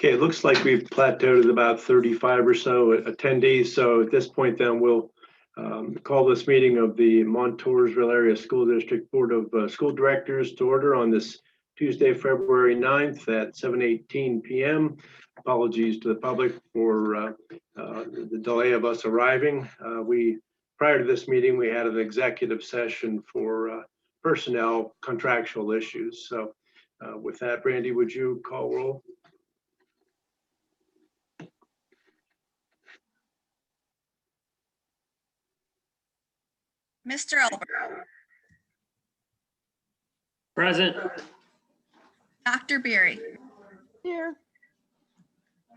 Okay, it looks like we've plateaued at about 35 or so attendees. So at this point, then we'll call this meeting of the Montoursville Area School District Board of School Directors to order on this Tuesday, February 9th at 7:18 p.m. Apologies to the public for the delay of us arriving. Prior to this meeting, we had an executive session for personnel contractual issues. So with that, Brandy, would you call roll? Mr. Elber. Present. Dr. Beery. Here.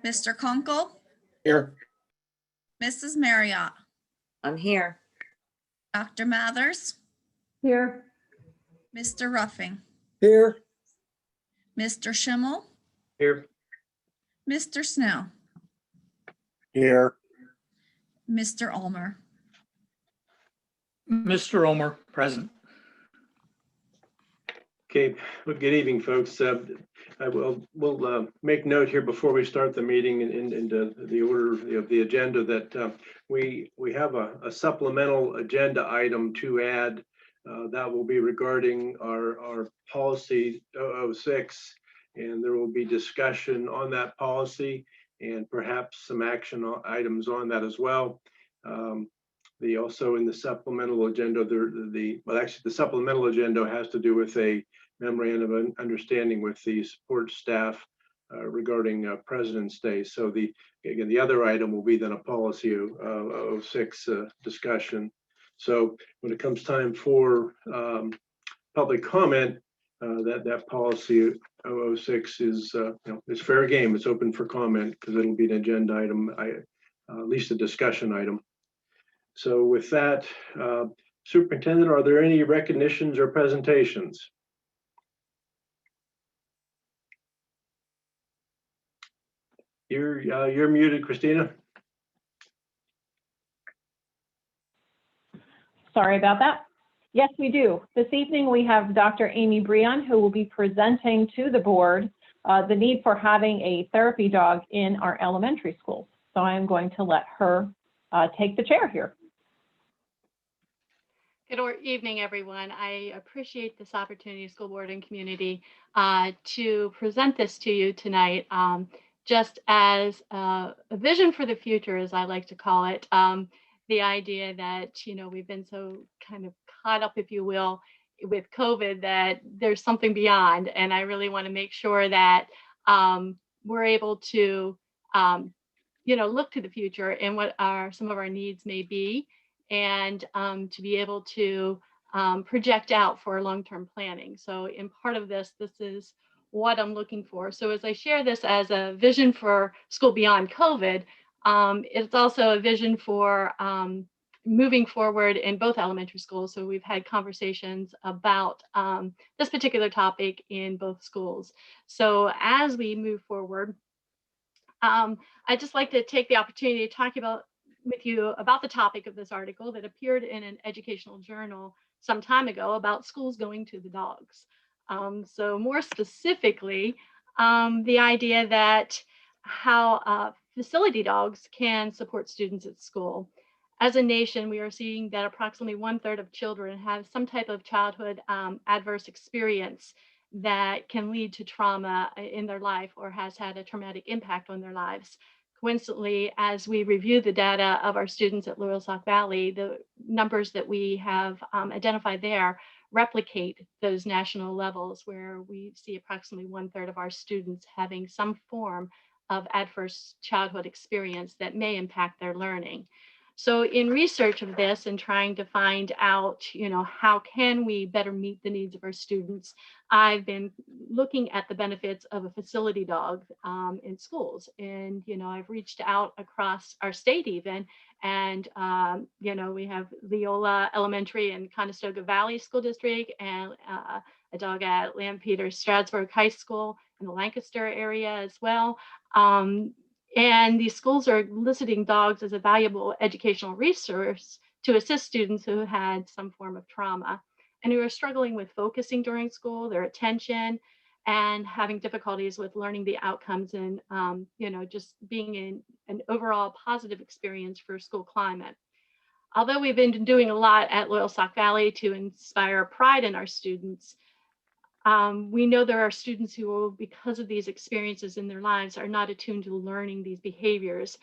Mr. Kunkel. Here. Mrs. Marriott. I'm here. Dr. Mathers. Here. Mr. Ruffing. Here. Mr. Schimmel. Here. Mr. Snow. Here. Mr. Ulmer. Mr. Ulmer, present. Okay, well, good evening, folks. We'll make note here before we start the meeting into the order of the agenda that we have a supplemental agenda item to add that will be regarding our policy 006, and there will be discussion on that policy and perhaps some action items on that as well. Also in the supplemental agenda, the supplemental agenda has to do with a memorandum of understanding with the support staff regarding President's Day. So again, the other item will be then a policy 06 discussion. So when it comes time for public comment, that policy 006 is it's fair game. It's open for comment because it'll be an agenda item, at least a discussion item. So with that, Superintendent, are there any recognitions or presentations? You're muted, Christina. Sorry about that. Yes, we do. This evening we have Dr. Amy Breon, who will be presenting to the board the need for having a therapy dog in our elementary schools. So I am going to let her take the chair here. Good evening, everyone. I appreciate this opportunity, school board and community, to present this to you tonight, just as a vision for the future, as I like to call it. The idea that, we've been so kind of caught up, if you will, with COVID, that there's something beyond. And I really want to make sure that we're able to, look to the future and what some of our needs may be, and to be able to project out for long-term planning. So in part of this is what I'm looking for. So as I share this as a vision for school beyond COVID, it's also a vision for moving forward in both elementary schools. So we've had conversations about this particular topic in both schools. So as we move forward, I'd just like to take the opportunity to talk with you about the topic of this article that appeared in an educational journal some time ago about schools going to the dogs. So more specifically, the idea that how facility dogs can support students at school. As a nation, we are seeing that approximately 1/3 of children have some type of childhood adverse experience that can lead to trauma in their life or has had a traumatic impact on their lives. Coincidentally, as we review the data of our students at Loyalsock Valley, the numbers that we have identified there replicate those national levels, where we see approximately 1/3 of our students having some form of adverse childhood experience that may impact their learning. So in research of this and trying to find out, how can we better meet the needs of our students, I've been looking at the benefits of a facility dog in schools. And, I've reached out across our state even, and, we have Leola Elementary and Conestoga Valley School District, and a dog at Lampeter Stroudsburg High School in the Lancaster area as well. And these schools are listing dogs as a valuable educational resource to assist students who had some form of trauma and who are struggling with focusing during school, their attention, and having difficulties with learning the outcomes and, just being in an overall positive experience for school climate. Although we've been doing a lot at Loyalsock Valley to inspire pride in our students, we know there are students who, because of these experiences in their lives, are not attuned to learning these behaviors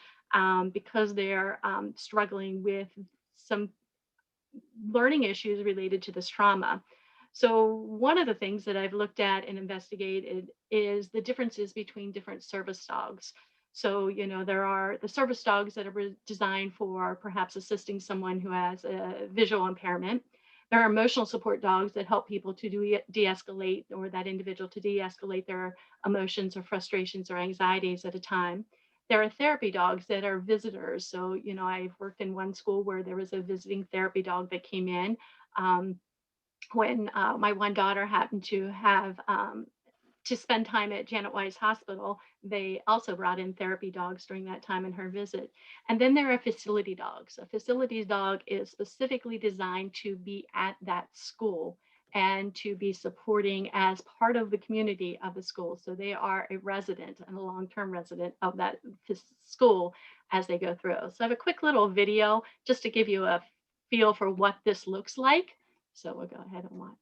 because they're struggling with some learning issues related to this trauma. So one of the things that I've looked at and investigated is the differences between different service dogs. So, there are the service dogs that are designed for perhaps assisting someone who has a visual impairment. There are emotional support dogs that help people to de-escalate, or that individual to de-escalate their emotions or frustrations or anxieties at a time. There are therapy dogs that are visitors. So, I've worked in one school where there was a visiting therapy dog that came in when my one daughter happened to have to spend time at Janet Weiss Hospital. They also brought in therapy dogs during that time in her visit. And then there are facility dogs. A facility dog is specifically designed to be at that school and to be supporting as part of the community of the school. So they are a resident and a long-term resident of that school as they go through. So I have a quick little video just to give you a feel for what this looks like. So we'll go ahead and watch.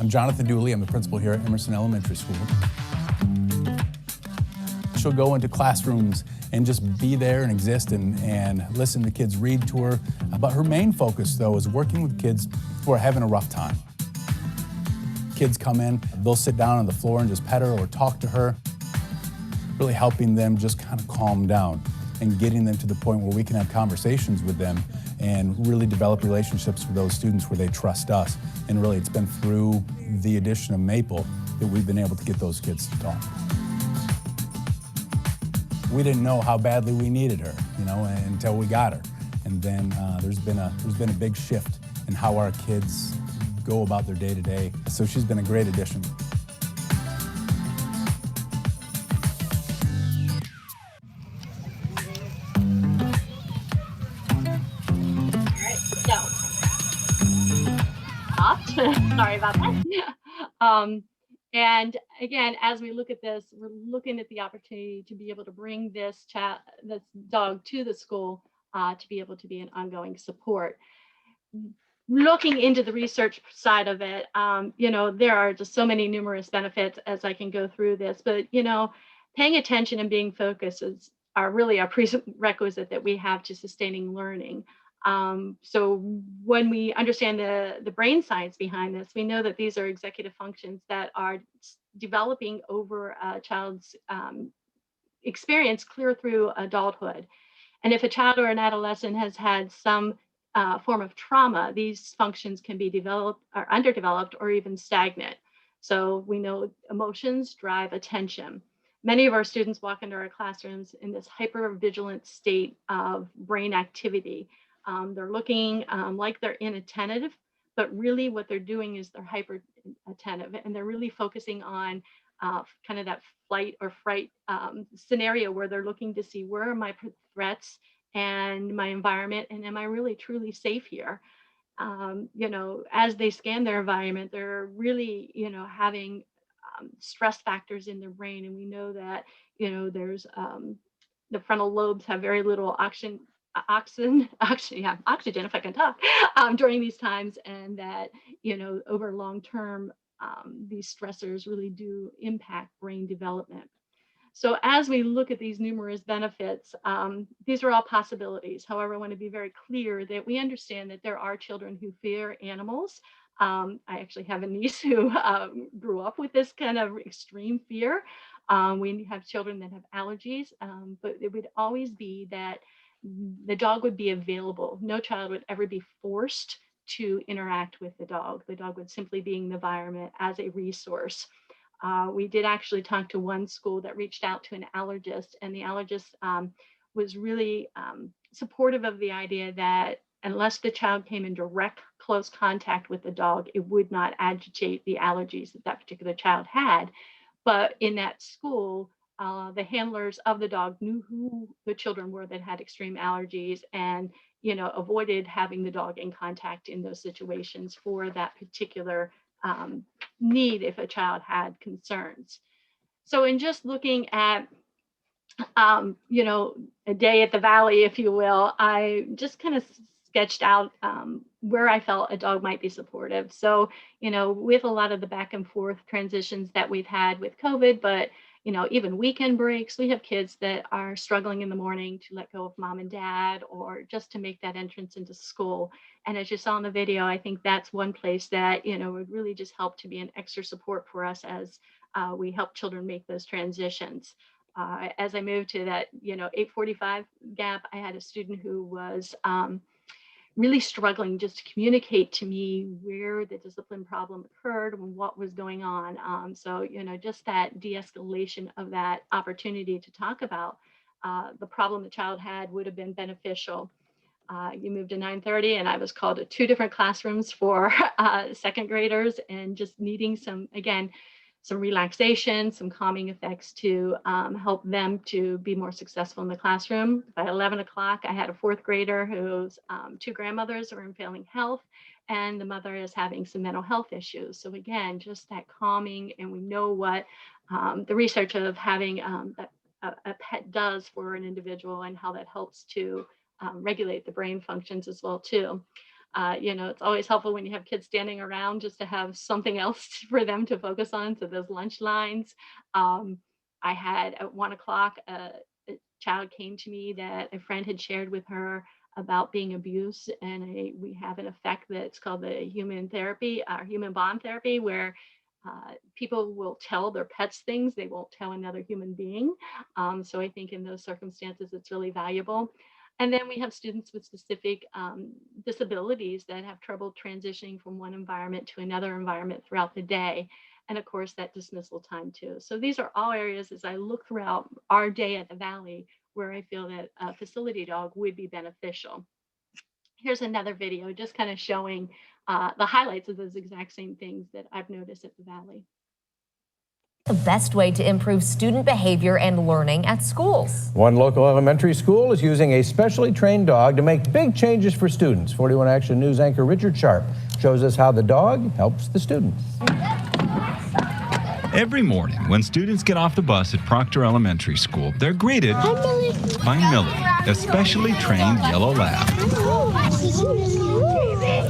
I'm Jonathan Dooley. I'm the principal here at Emerson Elementary School. She'll go into classrooms and just be there and exist and listen to kids read to her. But her main focus, though, is working with kids who are having a rough time. Kids come in, they'll sit down on the floor and just pet her or talk to her, really helping them just kind of calm down and getting them to the point where we can have conversations with them and really develop relationships with those students where they trust us. And really, it's been through the addition of Maple that we've been able to get those kids to talk. We didn't know how badly we needed her, until we got her. And then there's been a big shift in how our kids go about their day-to-day. So she's been a great addition. Sorry about that. And again, as we look at this, we're looking at the opportunity to be able to bring this dog to the school to be able to be an ongoing support. Looking into the research side of it, there are just so many numerous benefits as I can go through this, but, paying attention and being focused are really a prerequisite that we have to sustaining learning. So when we understand the brain science behind this, we know that these are executive functions that are developing over a child's experience clear through adulthood. And if a child or an adolescent has had some form of trauma, these functions can be developed or underdeveloped or even stagnant. So we know emotions drive attention. Many of our students walk into our classrooms in this hyper-vigilant state of brain activity. They're looking like they're inattentive, but really what they're doing is they're hyper attentive, and they're really focusing on kind of that flight or fright scenario where they're looking to see where are my threats and my environment, and am I really truly safe here? As they scan their environment, they're really, having stress factors in their brain, and we know that, there's the frontal lobes have very little oxygen, if I can talk, during these times, and that, over long term, these stressors really do impact brain development. So as we look at these numerous benefits, these are all possibilities. However, I want to be very clear that we understand that there are children who fear animals. I actually have a niece who grew up with this kind of extreme fear. We have children that have allergies, but it would always be that the dog would be available. No child would ever be forced to interact with the dog. The dog would simply be in the environment as a resource. We did actually talk to one school that reached out to an allergist, and the allergist was really supportive of the idea that unless the child came in direct, close contact with the dog, it would not agitate the allergies that that particular child had. But in that school, the handlers of the dog knew who the children were that had extreme allergies and, avoided having the dog in contact in those situations for that particular need if a child had concerns. So in just looking at, a day at the Valley, if you will, I just kind of sketched out where I felt a dog might be supportive. So, with a lot of the back and forth transitions that we've had with COVID, but, even weekend breaks, we have kids that are struggling in the morning to let go of mom and dad or just to make that entrance into school. And as you saw in the video, I think that's one place that, would really just help to be an extra support for us as we help children make those transitions. As I moved to that, 8:45 gap, I had a student who was really struggling just to communicate to me where the discipline problem occurred and what was going on. So, just that de-escalation of that opportunity to talk about the problem the child had would have been beneficial. You moved to 9:30 and I was called to 2 different classrooms for second graders and just needing some relaxation, some calming effects to help them to be more successful in the classroom. By 11 o'clock, I had a 4th grader whose 2 grandmothers are in failing health, and the mother is having some mental health issues. So again, just that calming, and we know what the research of having a pet does for an individual and how that helps to regulate the brain functions as well too. It's always helpful when you have kids standing around just to have something else for them to focus on. So those lunch lines. I had at 1 o'clock, a child came to me that a friend had shared with her about being abused. And we have an effect that's called the human therapy, human bond therapy, where people will tell their pets things they won't tell another human being. So I think in those circumstances, it's really valuable. And then we have students with specific disabilities that have trouble transitioning from one environment to another environment throughout the day. And of course, that dismissal time too. So these are all areas as I look throughout our day at the Valley where I feel that a facility dog would be beneficial. Here's another video just kind of showing the highlights of those exact same things that I've noticed at the Valley. The best way to improve student behavior and learning at schools. One local elementary school is using a specially trained dog to make big changes for students. 41 Action News anchor Richard Sharp shows us how the dog helps the students. Every morning when students get off the bus at Proctor Elementary School, they're greeted by Millie, a specially trained yellow lab.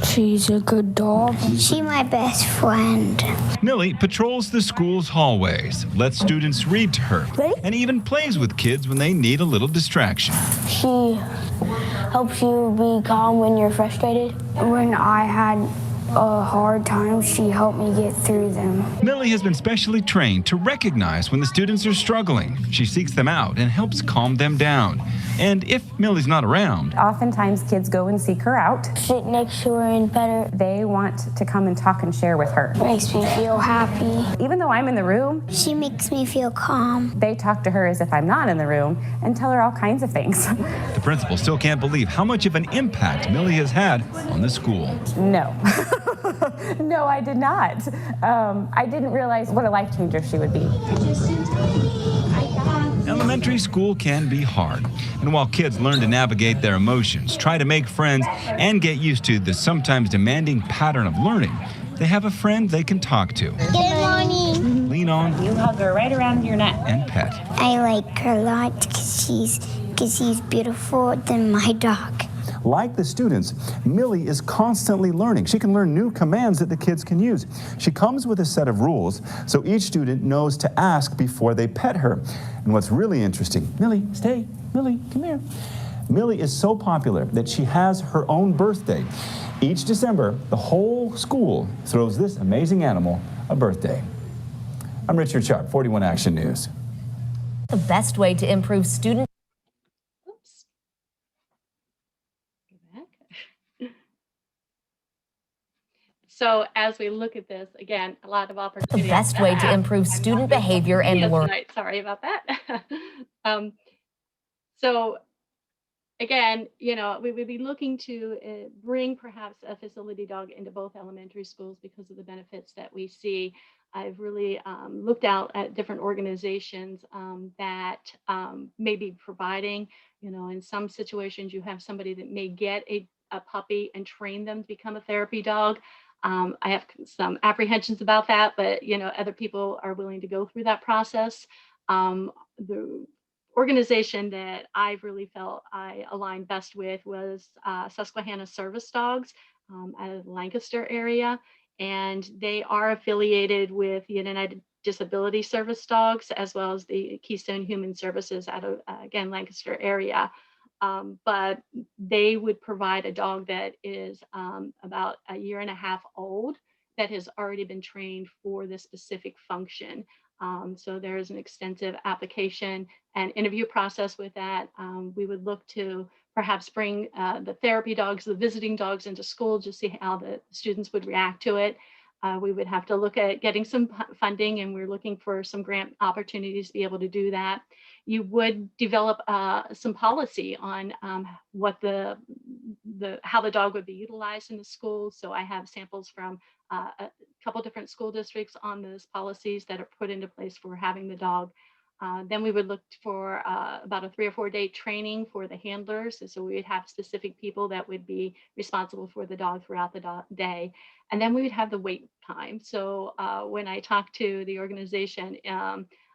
She's a good dog. She's my best friend. Millie patrols the school's hallways, lets students read to her, and even plays with kids when they need a little distraction. She helps you be calm when you're frustrated. When I had a hard time, she helped me get through them. Millie has been specially trained to recognize when the students are struggling. She seeks them out and helps calm them down. And if Millie's not around, oftentimes kids go and seek her out. Sit next to her and pet her. They want to come and talk and share with her. Makes me feel happy. Even though I'm in the room, she makes me feel calm. They talk to her as if I'm not in the room and tell her all kinds of things. The principal still can't believe how much of an impact Millie has had on the school. No. No, I did not. I didn't realize what a life changer she would be. Elementary school can be hard, and while kids learn to navigate their emotions, try to make friends, and get used to the sometimes demanding pattern of learning, they have a friend they can talk to. Good morning. Lean on. You hug her right around your neck. And pet. I like her a lot because she's beautiful than my dog. Like the students, Millie is constantly learning. She can learn new commands that the kids can use. She comes with a set of rules, so each student knows to ask before they pet her. And what's really interesting, Millie, stay. Millie, come here. Millie is so popular that she has her own birthday. Each December, the whole school throws this amazing animal a birthday. I'm Richard Sharp, 41 Action News. The best way to improve student So as we look at this, again, a lot of opportunities. The best way to improve student behavior and learning. Sorry about that. So again, we would be looking to bring perhaps a facility dog into both elementary schools because of the benefits that we see. I've really looked out at different organizations that may be providing, in some situations you have somebody that may get a puppy and train them to become a therapy dog. I have some apprehensions about that, but other people are willing to go through that process. The organization that I've really felt I aligned best with was Susquehanna Service Dogs out of the Lancaster area. And they are affiliated with the United Disability Service Dogs, as well as the Keystone Human Services out of, again, Lancaster area. But they would provide a dog that is about 1.5 years old that has already been trained for this specific function. So there is an extensive application and interview process with that. We would look to perhaps bring the therapy dogs, the visiting dogs into school, just see how the students would react to it. We would have to look at getting some funding, and we're looking for some grant opportunities to be able to do that. You would develop some policy on what how the dog would be utilized in the school. So I have samples from a couple different school districts on those policies that are put into place for having the dog. Then we would look for about a 3 or 4 day training for the handlers. So we would have specific people that would be responsible for the dog throughout the day. And then we would have the wait time. So when I talked to the organization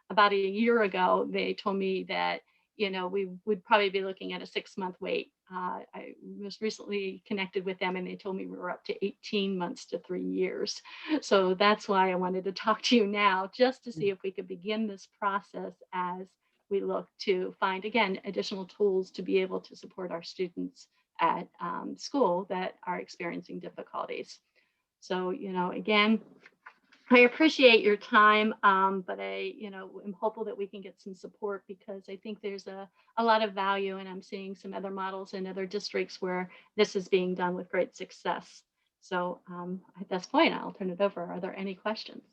about 1 year ago, they told me that, we would probably be looking at a 6-month wait. I was recently connected with them and they told me we were up to 18 months to 3 years. So that's why I wanted to talk to you now, just to see if we could begin this process as we look to find, again, additional tools to be able to support our students at school that are experiencing difficulties. So, again, I appreciate your time, but I, am hopeful that we can get some support because I think there's a lot of value, and I'm seeing some other models in other districts where this is being done with great success. So at this point, I'll turn it over. Are there any questions?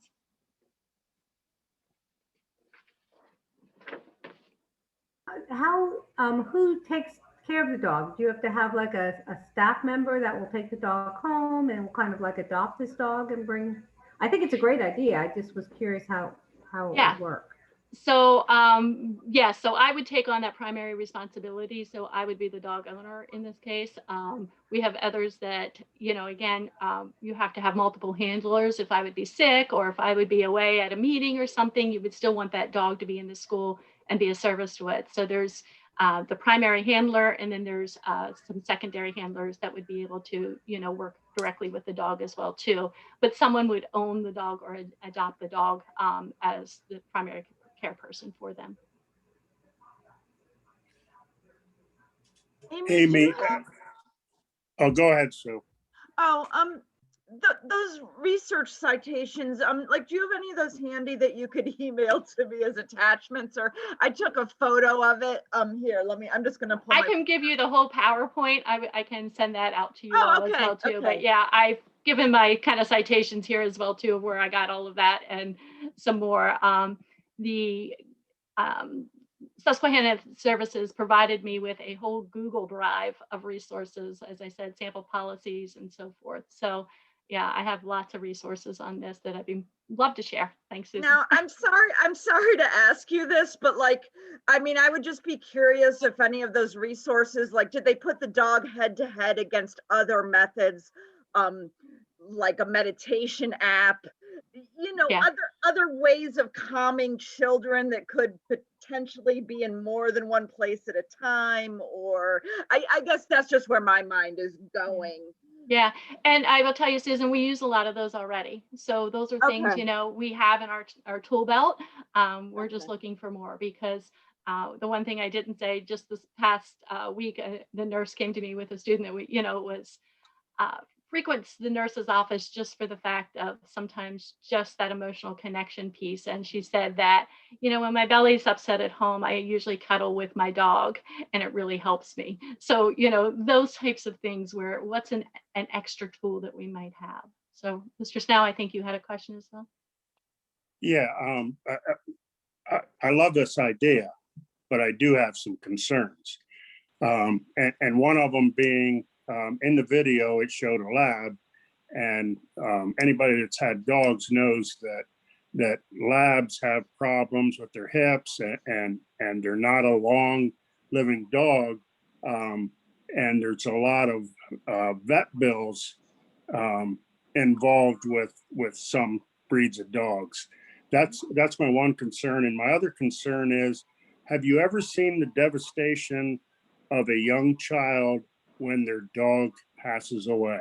Who takes care of the dog? Do you have to have like a staff member that will take the dog home and will kind of like adopt this dog and bring? I think it's a great idea. I just was curious how it would work. So so I would take on that primary responsibility. So I would be the dog owner in this case. We have others that, again, you have to have multiple handlers. If I would be sick or if I would be away at a meeting or something, you would still want that dog to be in the school and be a service to it. So there's the primary handler, and then there's some secondary handlers that would be able to, work directly with the dog as well too. But someone would own the dog or adopt the dog as the primary care person for them. Amy, oh, go ahead, Sue. Oh, those research citations, like, do you have any of those handy that you could email to me as attachments? Or I took a photo of it. Here, I'm just gonna pull. I can give you the whole PowerPoint. I can send that out to you as well too. Okay. But yeah, I've given my kind of citations here as well too, of where I got all of that and some more. The Susquehanna Services provided me with a whole Google Drive of resources, as I said, sample policies and so forth. So yeah, I have lots of resources on this that I'd love to share. Thanks, Susan. Now, I'm sorry to ask you this, but I would just be curious if any of those resources, did they put the dog head to head against other methods, like a meditation app, other ways of calming children that could potentially be in more than one place at a time? Or I guess that's just where my mind is going. Yeah, and I will tell you, Susan, we use a lot of those already. So those are things, we have in our tool belt. We're just looking for more because the one thing I didn't say, just this past week, the nurse came to me with a student that was frequents the nurse's office just for the fact of sometimes just that emotional connection piece. And she said that, when my belly's upset at home, I usually cuddle with my dog and it really helps me. So, those types of things where what's an extra tool that we might have. So Mr. Snell, I think you had a question as well. Yeah, I love this idea, but I do have some concerns. And one of them being in the video, it showed a lab, and anybody that's had dogs knows that labs have problems with their hips, and they're not a long living dog, and there's a lot of vet bills involved with some breeds of dogs. That's my one concern. And my other concern is, have you ever seen the devastation of a young child when their dog passes away?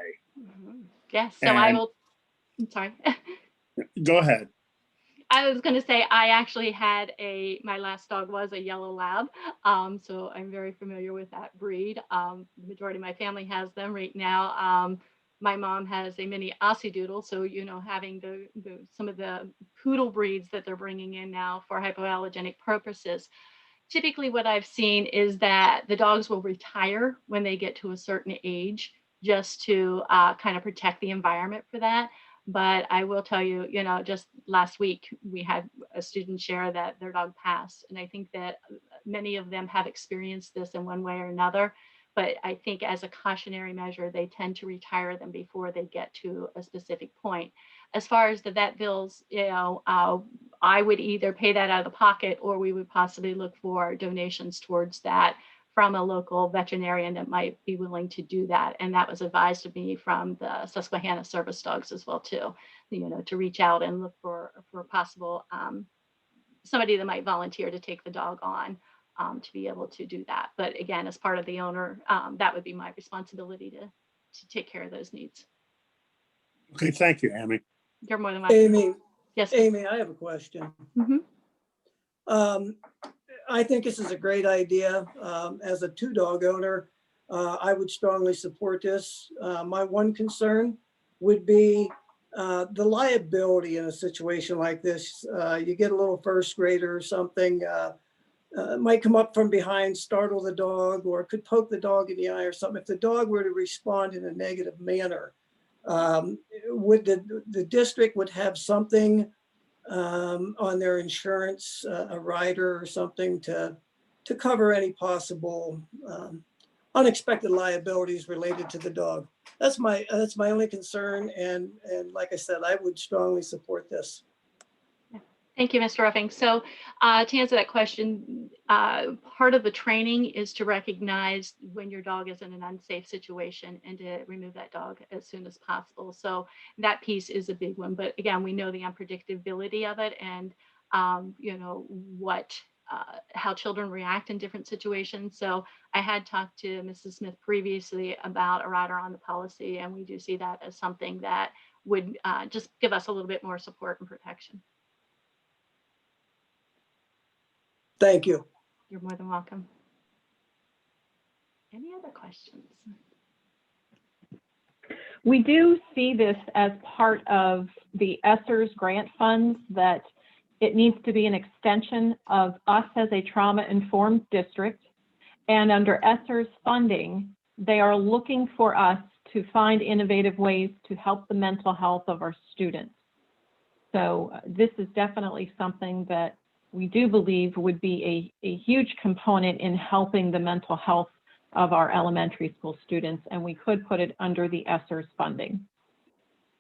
Yes, so I will, I'm sorry. Go ahead. I was going to say, I actually had my last dog was a yellow lab. So I'm very familiar with that breed. The majority of my family has them right now. My mom has a mini Aussie Doodle. So, having some of the poodle breeds that they're bringing in now for hypoallergenic purposes. Typically what I've seen is that the dogs will retire when they get to a certain age, just to kind of protect the environment for that. But I will tell you, just last week, we had a student share that their dog passed. And I think that many of them have experienced this in one way or another. But I think as a cautionary measure, they tend to retire them before they get to a specific point. As far as the vet bills, I would either pay that out of the pocket, or we would possibly look for donations towards that from a local veterinarian that might be willing to do that. And that was advised to me from the Susquehanna service dogs as well too, to reach out and look for possible somebody that might volunteer to take the dog on to be able to do that. But again, as part of the owner, that would be my responsibility to take care of those needs. Okay, thank you, Amy. You're more than welcome. Amy, yes, Amy, I have a question. I think this is a great idea. As a 2-dog owner, I would strongly support this. My one concern would be the liability in a situation like this. You get a little first grader or something, might come up from behind, startle the dog, or could poke the dog in the eye or something. If the dog were to respond in a negative manner, would the district would have something on their insurance, a rider or something to cover any possible unexpected liabilities related to the dog? That's my only concern, and like I said, I would strongly support this. Thank you, Mr. Ruffing. So to answer that question, part of the training is to recognize when your dog is in an unsafe situation and to remove that dog as soon as possible. So that piece is a big one. But again, we know the unpredictability of it, and how children react in different situations. So I had talked to Mrs. Smith previously about a rider on the policy, and we do see that as something that would just give us a little bit more support and protection. Thank you. You're more than welcome. Any other questions? We do see this as part of the ESSER's grant funds, that it needs to be an extension of us as a trauma-informed district. And under ESSER's funding, they are looking for us to find innovative ways to help the mental health of our students. So this is definitely something that we do believe would be a huge component in helping the mental health of our elementary school students, and we could put it under the ESSER's funding.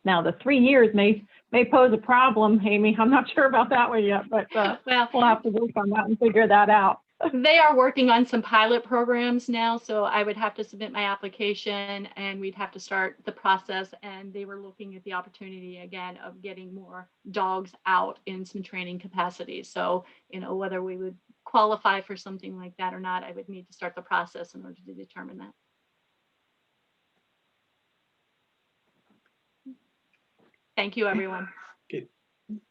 Now, the 3 years may pose a problem, Amy. I'm not sure about that one yet, but well, we'll have to work on that and figure that out. They are working on some pilot programs now, so I would have to submit my application and we'd have to start the process. And they were looking at the opportunity again of getting more dogs out in some training capacities. So, whether we would qualify for something like that or not, I would need to start the process in order to determine that. Thank you, everyone. Okay.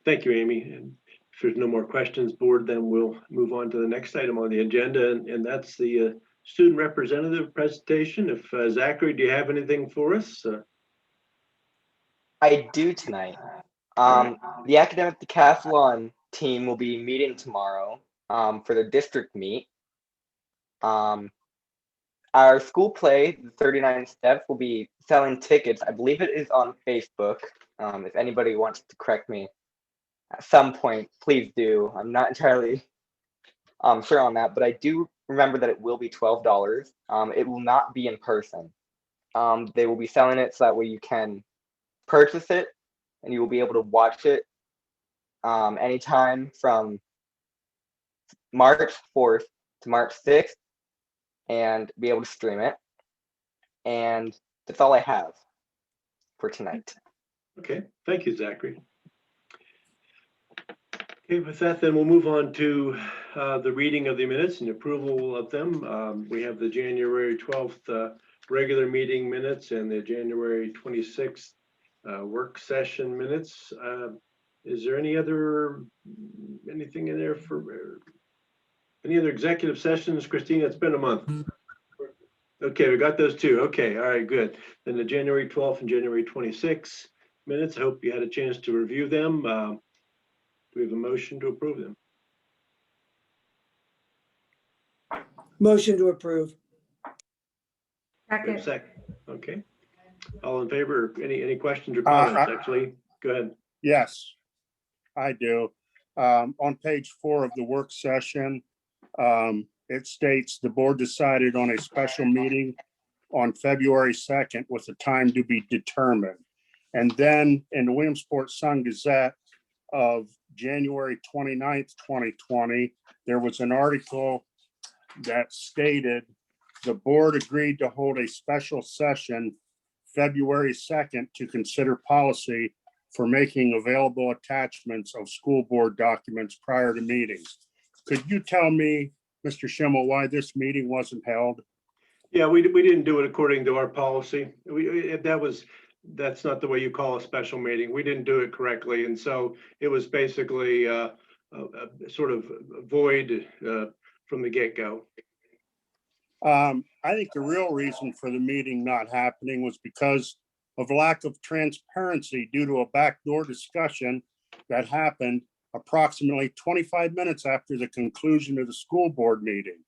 Thank you, Amy. And if there's no more questions, board, then we'll move on to the next item on the agenda, and that's the student representative presentation. If Zachary, do you have anything for us? I do tonight. The academic decathlon team will be meeting tomorrow for the district meet. Our school play, the 39 Steps, will be selling tickets. I believe it is on Facebook. If anybody wants to correct me at some point, please do. I'm not entirely sure on that, but I do remember that it will be $12. It will not be in person. They will be selling it so that way you can purchase it and you will be able to watch it anytime from March 4th to March 6th and be able to stream it. And that's all I have for tonight. Okay, thank you, Zachary. Okay, with that, then we'll move on to the reading of the minutes and approval of them. We have the January 12th regular meeting minutes and the January 26th work session minutes. Is there anything in there for any other executive sessions? Christine, it's been a month. Okay, we got those two. Okay, all right, good. Then the January 12th and January 26th minutes. I hope you had a chance to review them. Do we have a motion to approve them? Motion to approve. Second. Second. Okay. All in favor? Any questions or comments? Actually, go ahead. Yes, I do. On page 4 of the work session, it states the board decided on a special meeting on February 2nd with a time to be determined. And then in the Williamsport Sun Gazette of January 29th, 2020, there was an article that stated the board agreed to hold a special session February 2nd to consider policy for making available attachments of school board documents prior to meetings. Could you tell me, Mr. Schimmel, why this meeting wasn't held? Yeah, we didn't do it according to our policy. That's not the way you call a special meeting. We didn't do it correctly. And so it was basically a sort of void from the get-go. I think the real reason for the meeting not happening was because of lack of transparency due to a backdoor discussion that happened approximately 25 minutes after the conclusion of the school board meeting.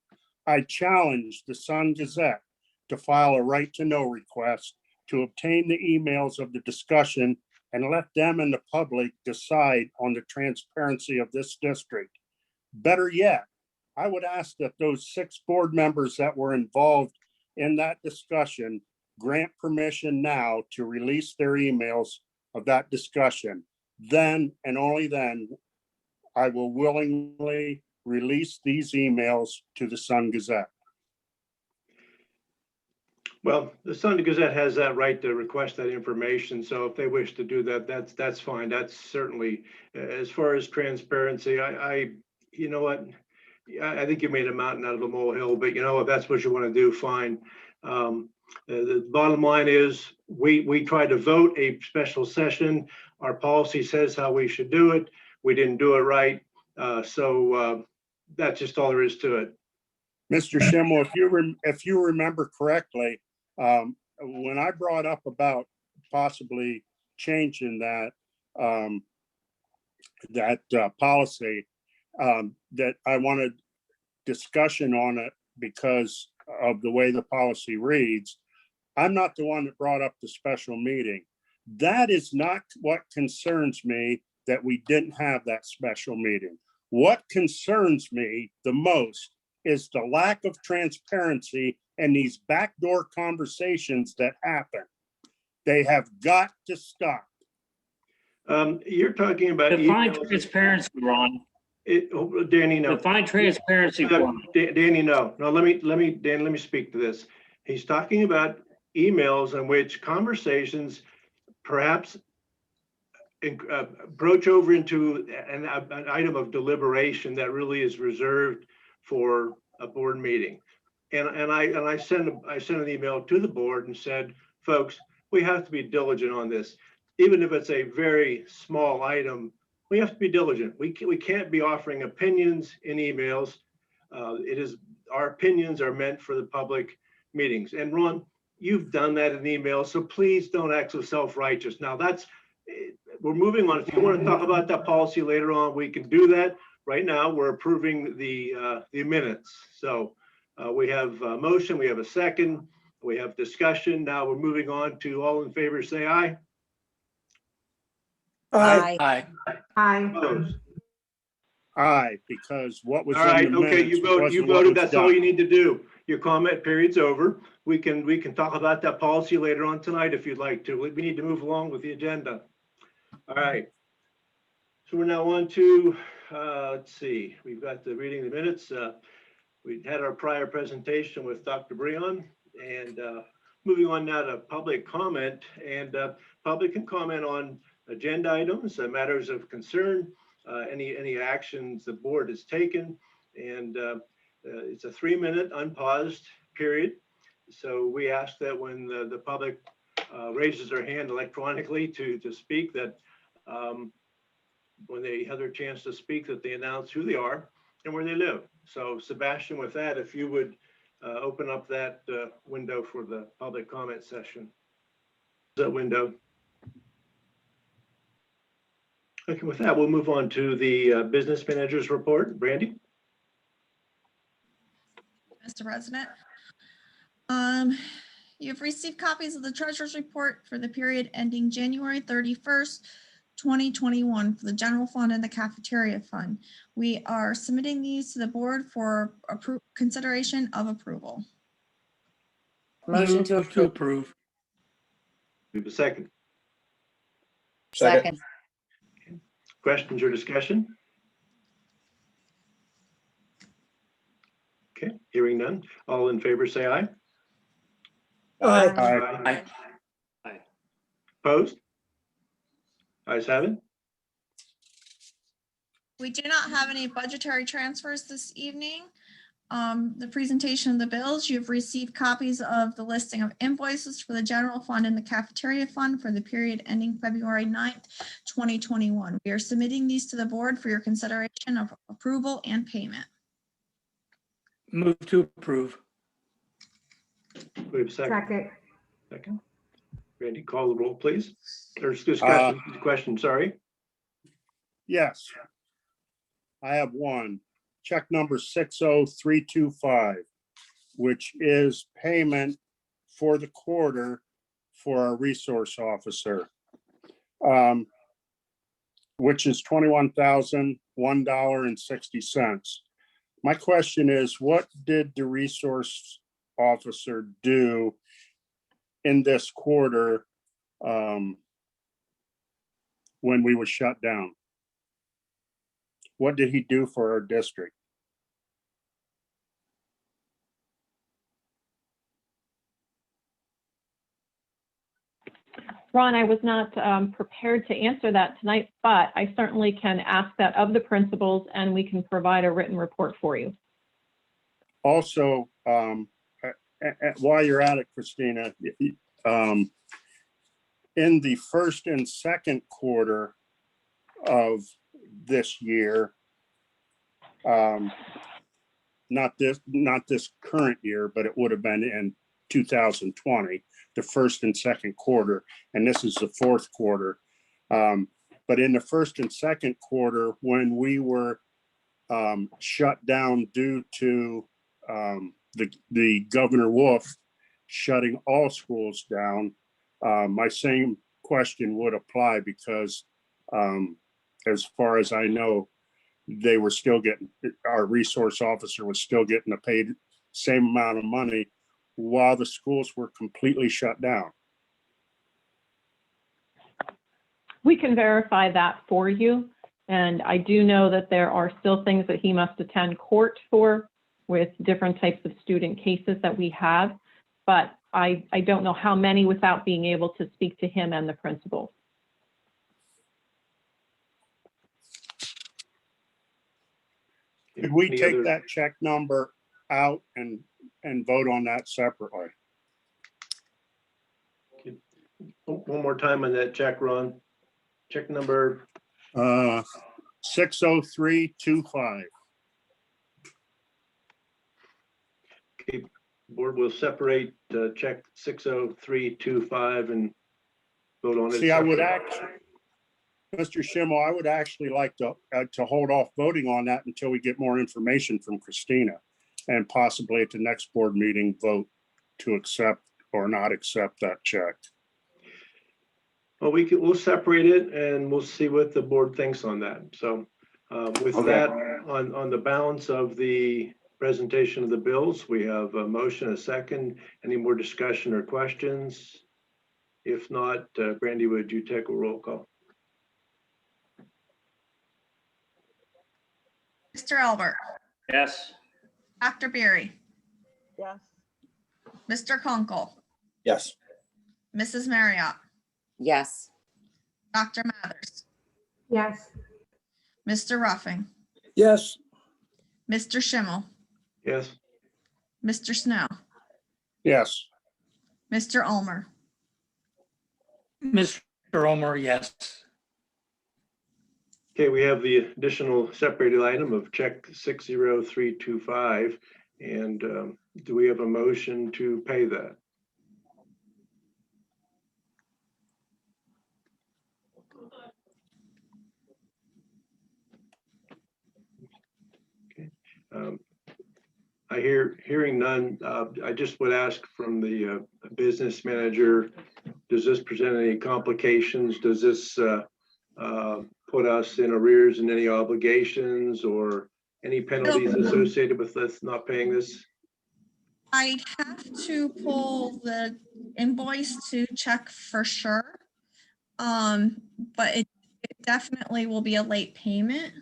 I challenged the Sun Gazette to file a right-to-know request to obtain the emails of the discussion and let them and the public decide on the transparency of this district. Better yet, I would ask that those 6 board members that were involved in that discussion grant permission now to release their emails of that discussion. Then and only then, I will willingly release these emails to the Sun Gazette. Well, the Sun Gazette has that right to request that information. So if they wish to do that, that's fine. That's certainly, as far as transparency, you know what? I think you made a mountain out of a molehill, but you know, if that's what you want to do, fine. The bottom line is we tried to vote a special session. Our policy says how we should do it. We didn't do it right. So that's just all there is to it. Mr. Schimmel, if you remember correctly, when I brought up about possibly changing that policy, that I wanted discussion on it because of the way the policy reads, I'm not the one that brought up the special meeting. That is not what concerns me, that we didn't have that special meeting. What concerns me the most is the lack of transparency and these backdoor conversations that happen. They have got to stop. You're talking about Define transparency, Ron. Danny, no. Define transparency for me. Danny, no. Let me speak to this. He's talking about emails in which conversations perhaps broach over into an item of deliberation that really is reserved for a board meeting. And I sent an email to the board and said, folks, we have to be diligent on this. Even if it's a very small item, we have to be diligent. We can't be offering opinions in emails. Our opinions are meant for the public meetings. And Ron, you've done that in email, so please don't act so self-righteous. Now we're moving on. If you want to talk about that policy later on, we can do that. Right now, we're approving the minutes. So we have a motion, we have a second, we have discussion. Now we're moving on to all in favor, say aye. Aye. Aye. Aye. Opposed? Aye, because what was All in right, the okay, minutes you wasn't what voted, was that's all you done. need to do. Your comment period's over. We can talk about that policy later on tonight if you'd like to. We need to move along with the agenda. All right. So we're now on to, let's see, we've got the reading of the minutes. We had our prior presentation with Dr. Breon, and moving on now to public comment, and public can comment on agenda items, matters of concern, any actions the board has taken, and it's a 3-minute unpaused period. So we ask that when the public raises their hand electronically to speak, that when they have their chance to speak, that they announce who they are and where they live. So Sebastian, with that, if you would open up that window for the public comment session. That window. Okay, with that, we'll move on to the business manager's report. Brandy? Mr. President. You've received copies of the treasurer's report for the period ending January 31st, 2021 for the general fund and the cafeteria fund. We are submitting these to the board for consideration of approval. Motion to approve. We have a second. Second. Questions or discussion? Okay, hearing none. All in favor, say aye. Aye. Aye. Opposed? Ayes have it. We do not have any budgetary transfers this evening. The presentation of the bills, you've received copies of the listing of invoices for the general fund and the cafeteria fund for the period ending February 9th, 2021. We are submitting these to the board for your consideration of approval and payment. Move to approve. We have a second. Second. Second. Randy, call the roll, please. There's discussion, question, sorry. Yes. I have one. Check number 60325, which is payment for the quarter for our resource officer, which is $21,001.60. My question is, what did the resource officer do in this quarter when we were shut down? What did he do for our district? Ron, I was not prepared to answer that tonight, but I certainly can ask that of the principals and we can provide a written report for you. Also, while you're at it, Christina, in the first and second quarter of this year, not this current year, but it would have been in 2020, the first and second quarter, and this is the fourth quarter. But in the first and second quarter, when we were shut down due to the Governor Wolf shutting all schools down, my same question would apply because as far as I know, they were still getting, our resource officer was still getting a paid same amount of money while the schools were completely shut down. We can verify that for you. And I do know that there are still things that he must attend court for with different types of student cases that we have. But I don't know how many without being able to speak to him and the principals. Could we take that check number out and vote on that separately? One more time on that check, Ron. Check number 60325. Okay, board will separate check 60325 and vote on it. See, I would actually, Mr. Schimmel, I would actually like to hold off voting on that until we get more information from Christina, and possibly at the next board meeting vote to accept or not accept that check. Well, we'll separate it and we'll see what the board thinks on that. So With that, on the balance of the presentation of the bills, we have a motion, a second. Any more discussion or questions? If not, Brandy, would you take a roll call? Mr. Albert, Yes. Dr. Berry, Yes. Mr. Kunkel, Yes. Mrs. Marriott, Yes. Dr. Mathers, Yes. Mr. Ruffing, Yes. Mr. Schimmel, Yes. Mr. Snow, Yes. Mr. Ulmer. Mr. Ulmer, yes. Okay, we have the additional separated item of check 60325. And do we have a motion to pay that? Okay. Hearing none, I just would ask from the business manager, does this present any complications? Does this put us in arrears in any obligations or any penalties associated with this not paying this? I'd have to pull the invoice to check for sure. But it definitely will be a late payment.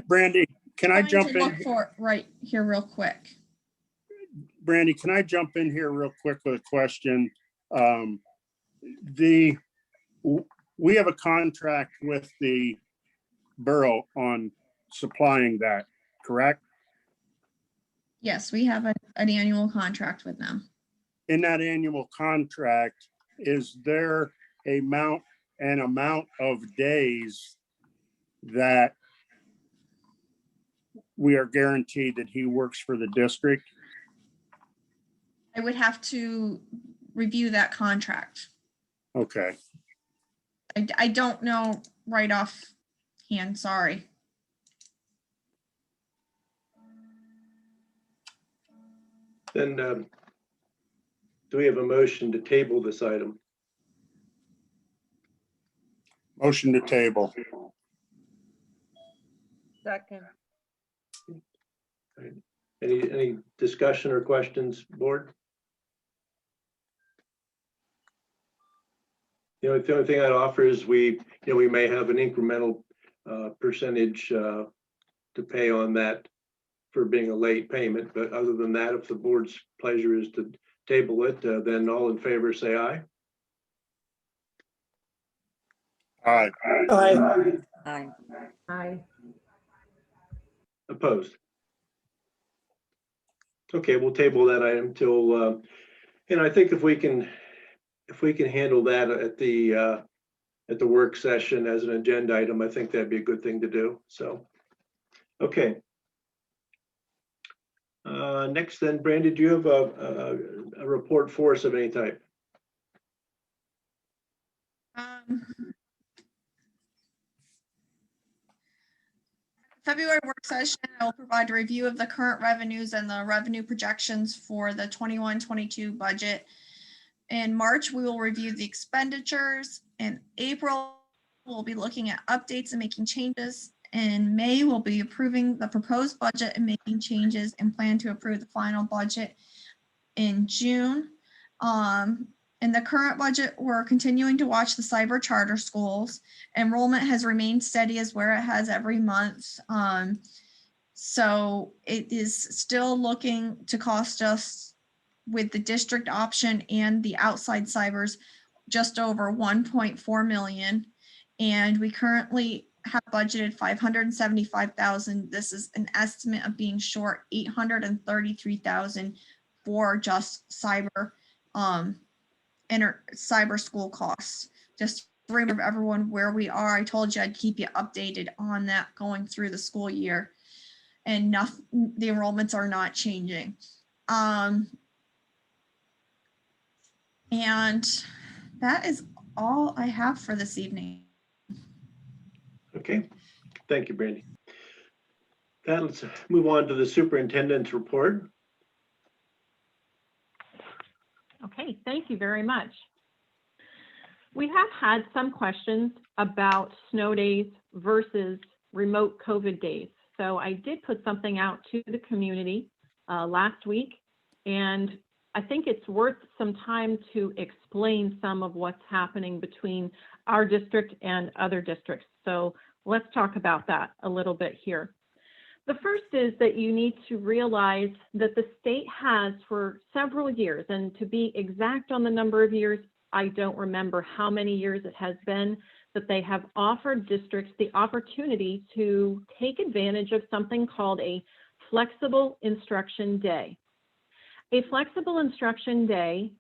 Brandy, can I Trying jump to in? look for it right here real quick. Brandy, can I jump in here real quick with a question? We have a contract with the borough on supplying that, correct? Yes, we have an annual contract with them. In that annual contract, is there an amount of days that we are guaranteed that he works for the district? I would have to review that contract. Okay. I don't know right off hand, sorry. Then do we have a motion to table this item? Motion to table. Second. Any discussion or questions, board? The only thing I'd offer is we may have an incremental percentage to pay on that for being a late payment. But other than that, if the board's pleasure is to table it, then all in favor say aye. Aye. Aye. Aye. Aye. Opposed? Okay, we'll table that item till, and I think if we can handle that at the work session as an agenda item, I think that'd be a good thing to do. So, okay. Next then, Brandy, do you have a report for us of any type? February work session, I will provide a review of the current revenues and the revenue projections for the 21-22 budget. In March, we will review the expenditures. In April, we'll be looking at updates and making changes. In May, we'll be approving the proposed budget and making changes and plan to approve the final budget in June. In the current budget, we're continuing to watch the cyber charter schools. Enrollment has remained steady as where it has every month. So it is still looking to cost us, with the district option and the outside cybers, just over 1.4 million. And we currently have budgeted 575,000. This is an estimate of being short 833,000 for just cyber cyber school costs. Just to remember everyone where we are. I told you I'd keep you updated on that going through the school year, and the enrollments are not changing. And that is all I have for this evening. Okay, thank you, Brandy. Let's move on to the superintendent's report. Okay, thank you very much. We have had some questions about snow days versus remote COVID days. So I did put something out to the community last week, and I think it's worth some time to explain some of what's happening between our district and other districts. So let's talk about that a little bit here. The first is that you need to realize that the state has for several years, and to be exact on the number of years, I don't remember how many years it has been, that they have offered districts the opportunity to take advantage of something called a flexible instruction day. A flexible instruction day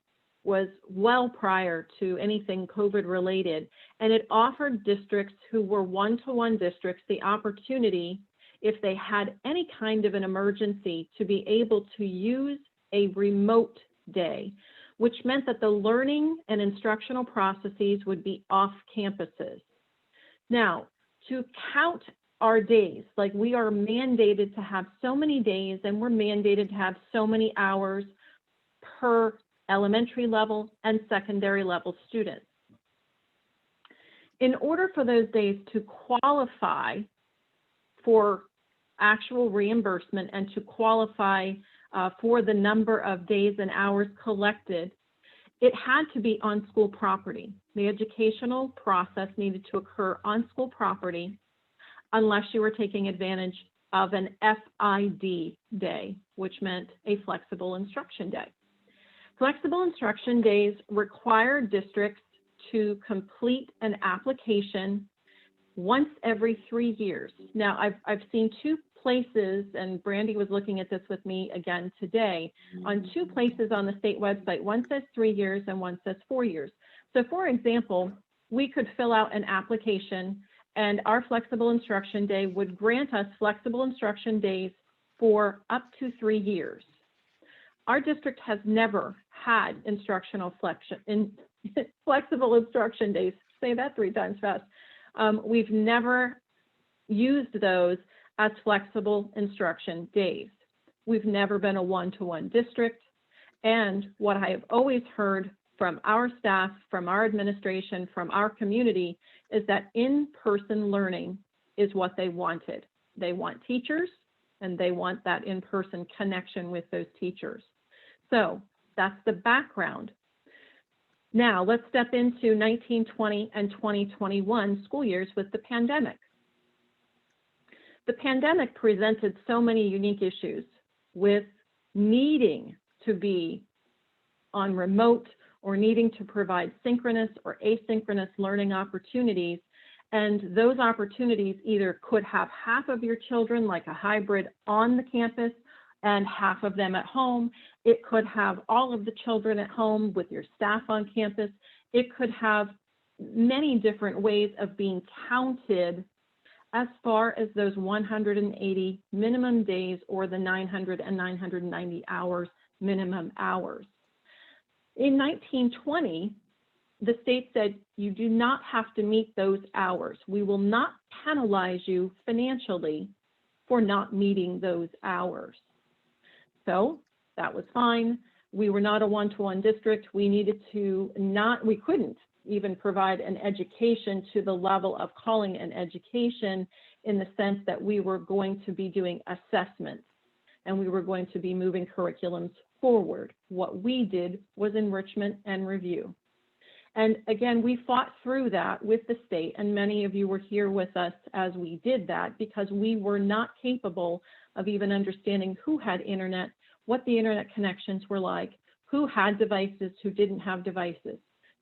was well prior to anything COVID related, and it offered districts who were one-to-one districts the opportunity, if they had any kind of an emergency, to be able to use a remote day, which meant that the learning and instructional processes would be off campuses. Now, to count our days, like we are mandated to have so many days and we're mandated to have so many hours per elementary level and secondary level students. In order for those days to qualify for actual reimbursement and to qualify for the number of days and hours collected, it had to be on school property. The educational process needed to occur on school property unless you were taking advantage of an FID day, which meant a flexible instruction day. Flexible instruction days require districts to complete an application once every 3 years. Now, I've seen two places, and Brandy was looking at this with me again today, on two places on the state website. One says 3 years and one says 4 years. So for example, we could fill out an application and our flexible instruction day would grant us flexible instruction days for up to 3 years. Our district has never had flexible instruction days. Say that 3 times fast. We've never used those as flexible instruction days. We've never been a one-to-one district. And what I have always heard from our staff, from our administration, from our community, is that in-person learning is what they wanted. They want teachers, and they want that in-person connection with those teachers. So that's the background. Now let's step into 1920 and 2021 school years with the pandemic. The pandemic presented so many unique issues with needing to be on remote or needing to provide synchronous or asynchronous learning opportunities. And those opportunities either could have half of your children, like a hybrid, on the campus and half of them at home. It could have all of the children at home with your staff on campus. It could have many different ways of being counted as far as those 180 minimum days or the 900 and 990 hours minimum hours. In 1920, the state said, you do not have to meet those hours. We will not penalize you financially for not meeting those hours. So that was fine. We were not a one-to-one district. We needed to we couldn't even provide an education to the level of calling an education, in the sense that we were going to be doing assessments and we were going to be moving curriculums forward. What we did was enrichment and review. And again, we fought through that with the state, and many of you were here with us as we did that, because we were not capable of even understanding who had internet, what the internet connections were like, who had devices, who didn't have devices.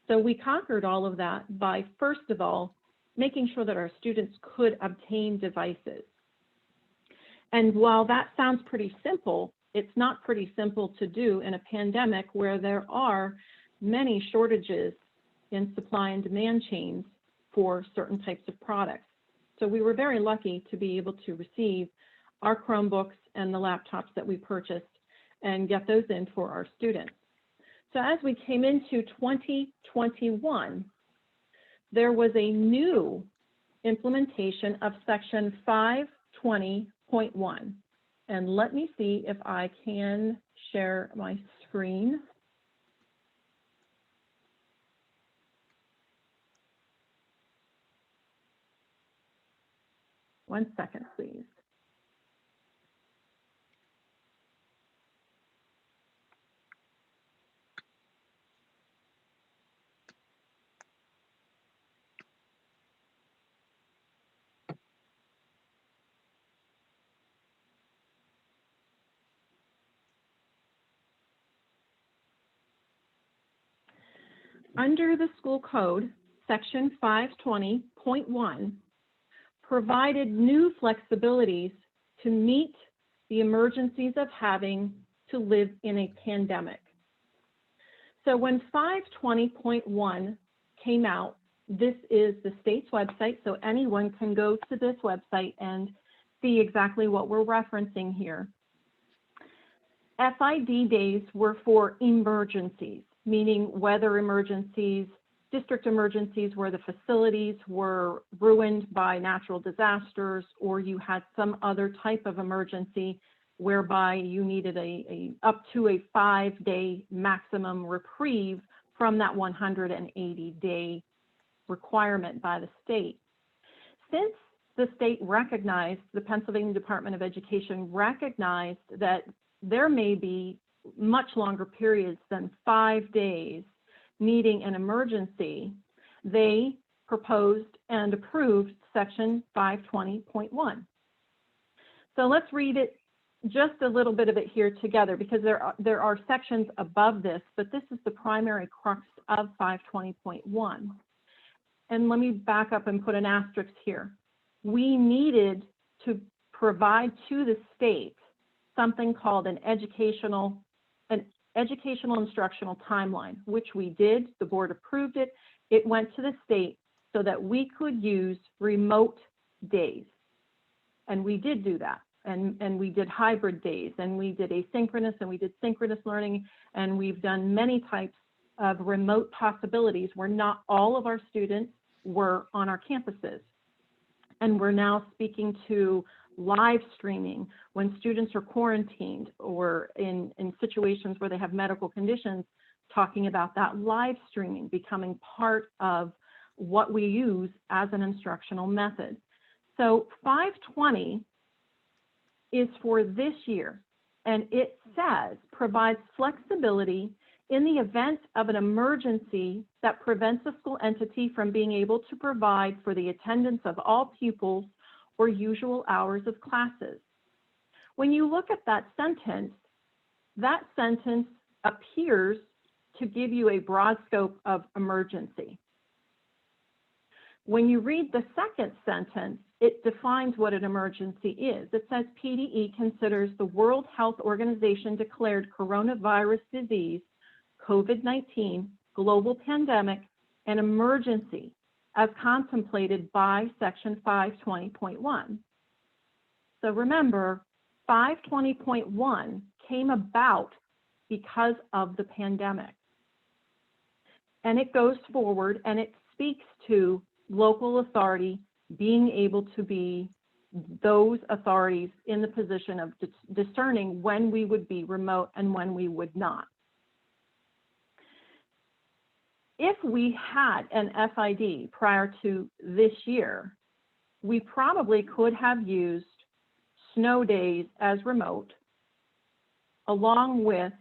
So we conquered all of that by, first of all, making sure that our students could obtain devices. And while that sounds pretty simple, it's not pretty simple to do in a pandemic where there are many shortages in supply and demand chains for certain types of products. So we were very lucky to be able to receive our Chromebooks and the laptops that we purchased and get those in for our students. So as we came into 2021, there was a new implementation of section 520.1. And let me see if I can share my screen. 1 second, please. Under the school code, section 520.1 provided new flexibilities to meet the emergencies of having to live in a pandemic. So when 520.1 came out, this is the state's website, so anyone can go to this website and see exactly what we're referencing here. FID days were for emergencies, meaning weather emergencies, district emergencies where the facilities were ruined by natural disasters, or you had some other type of emergency whereby you needed up to a 5-day maximum reprieve from that 180-day requirement by the state. Since the state recognized, the Pennsylvania Department of Education recognized that there may be much longer periods than 5 days needing an emergency, they proposed and approved section 520.1. So let's read it, just a little bit of it here together, because there are sections above this, but this is the primary crux of 520.1. And let me back up and put an asterisk here. We needed to provide to the state something called an educational instructional timeline, which we did. The board approved it. It went to the state so that we could use remote days. And we did do that. And we did hybrid days, and we did asynchronous, and we did synchronous learning, and we've done many types of remote possibilities where not all of our students were on our campuses. And we're now speaking to live streaming when students are quarantined or in situations where they have medical conditions, talking about that live streaming becoming part of what we use as an instructional method. So 520 is for this year, and it says provides flexibility in the event of an emergency that prevents a school entity from being able to provide for the attendance of all pupils or usual hours of classes. When you look at that sentence appears to give you a broad scope of emergency. When you read the second sentence, it defines what an emergency is. It says PDE considers the World Health Organization declared coronavirus disease, COVID-19, global pandemic, an emergency as contemplated by section 520.1. So remember, 520.1 came about because of the pandemic. And it goes forward and it speaks to local authority being able to be those authorities in the position of discerning when we would be remote and when we would not. If we had an FID prior to this year, we probably could have used snow days as remote, along with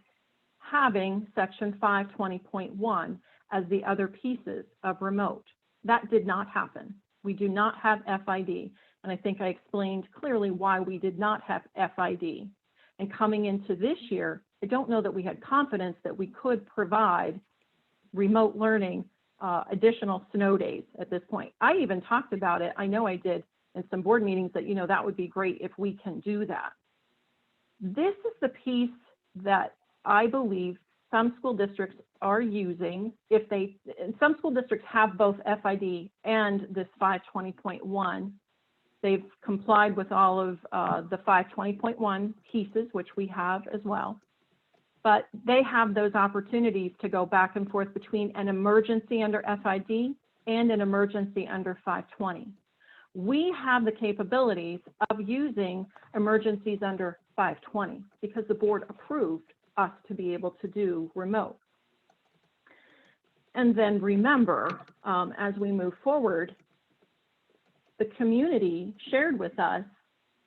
having section 520.1 as the other pieces of remote. That did not happen. We do not have FID, and I think I explained clearly why we did not have FID. And coming into this year, I don't know that we had confidence that we could provide remote learning, additional snow days at this point. I even talked about it, I know I did in some board meetings, that, that would be great if we can do that. This is the piece that I believe some school districts are using. Some school districts have both FID and this 520.1. They've complied with all of the 520.1 pieces, which we have as well. But they have those opportunities to go back and forth between an emergency under FID and an emergency under 520. We have the capabilities of using emergencies under 520 because the board approved us to be able to do remote. And then remember, as we move forward, the community shared with us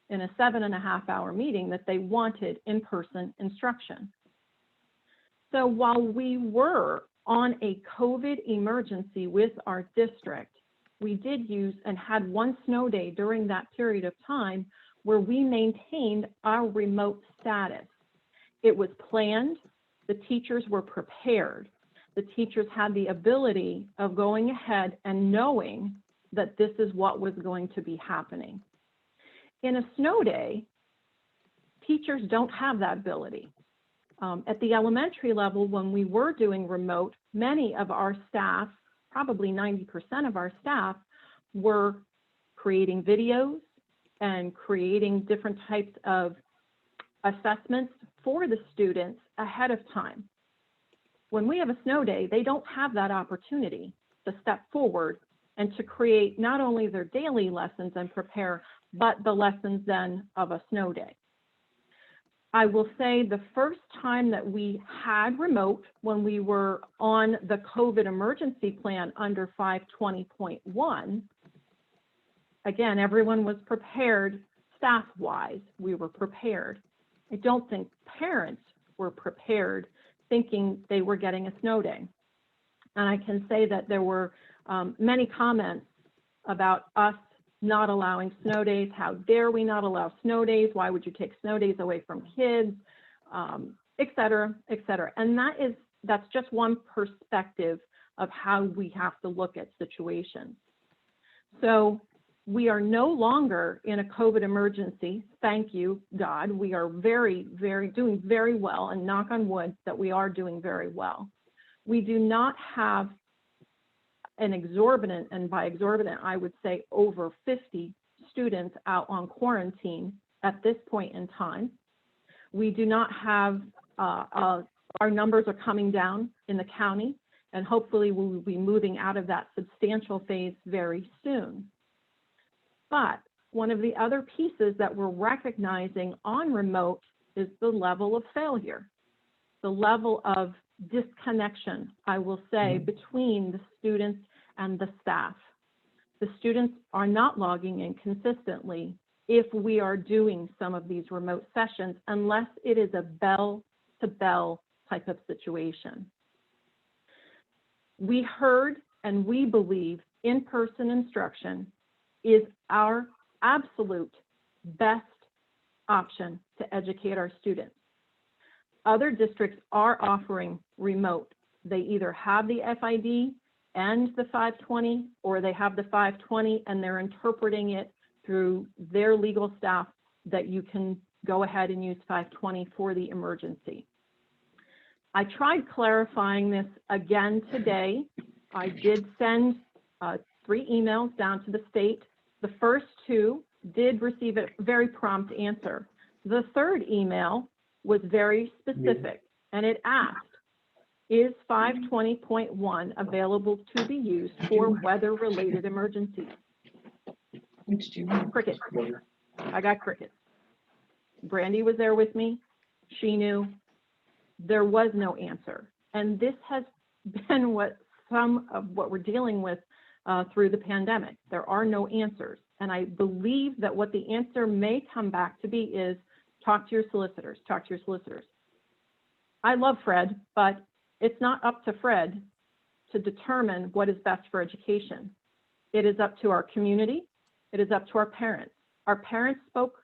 in a 7.5-hour meeting that they wanted in-person instruction. So while we were on a COVID emergency with our district, we did use and had one snow day during that period of time where we maintained our remote status. It was planned. The teachers were prepared. The teachers had the ability of going ahead and knowing that this is what was going to be happening. In a snow day, teachers don't have that ability. At the elementary level, when we were doing remote, many of our staff, probably 90% of our staff, were creating videos and creating different types of assessments for the students ahead of time. When we have a snow day, they don't have that opportunity to step forward and to create not only their daily lessons and prepare, but the lessons then of a snow day. I will say the first time that we had remote, when we were on the COVID emergency plan under 520.1, again, everyone was prepared staff-wise. We were prepared. I don't think parents were prepared thinking they were getting a snow day. And I can say that there were many comments about us not allowing snow days. How dare we not allow snow days? Why would you take snow days away from kids, et cetera, et cetera. And that's just one perspective of how we have to look at situations. So we are no longer in a COVID emergency. Thank you, God. We are doing very well, and knock on wood that we are doing very well. We do not have an exorbitant, and by exorbitant, I would say over 50 students out on quarantine at this point in time. We do not have, our numbers are coming down in the county, and hopefully we will be moving out of that substantial phase very soon. But one of the other pieces that we're recognizing on remote is the level of failure, the level of disconnection, I will say, between the students and the staff. The students are not logging in consistently if we are doing some of these remote sessions, unless it is a bell-to-bell type of situation. We heard and we believe in-person instruction is our absolute best option to educate our students. Other districts are offering remote. They either have the FID and the 520, or they have the 520 and they're interpreting it through their legal staff that you can go ahead and use 520 for the emergency. I tried clarifying this again today. I did send 3 emails down to the state. The first 2 did receive a very prompt answer. The third email was very specific, and it asked, is 520.1 available to be used for weather-related emergencies? Cricket. I got crickets. Brandy was there with me. She knew. There was no answer. And this has been some of what we're dealing with through the pandemic. There are no answers. And I believe that what the answer may come back to be is talk to your solicitors, talk to your solicitors. I love Fred, but it's not up to Fred to determine what is best for education. It is up to our community. It is up to our parents. Our parents spoke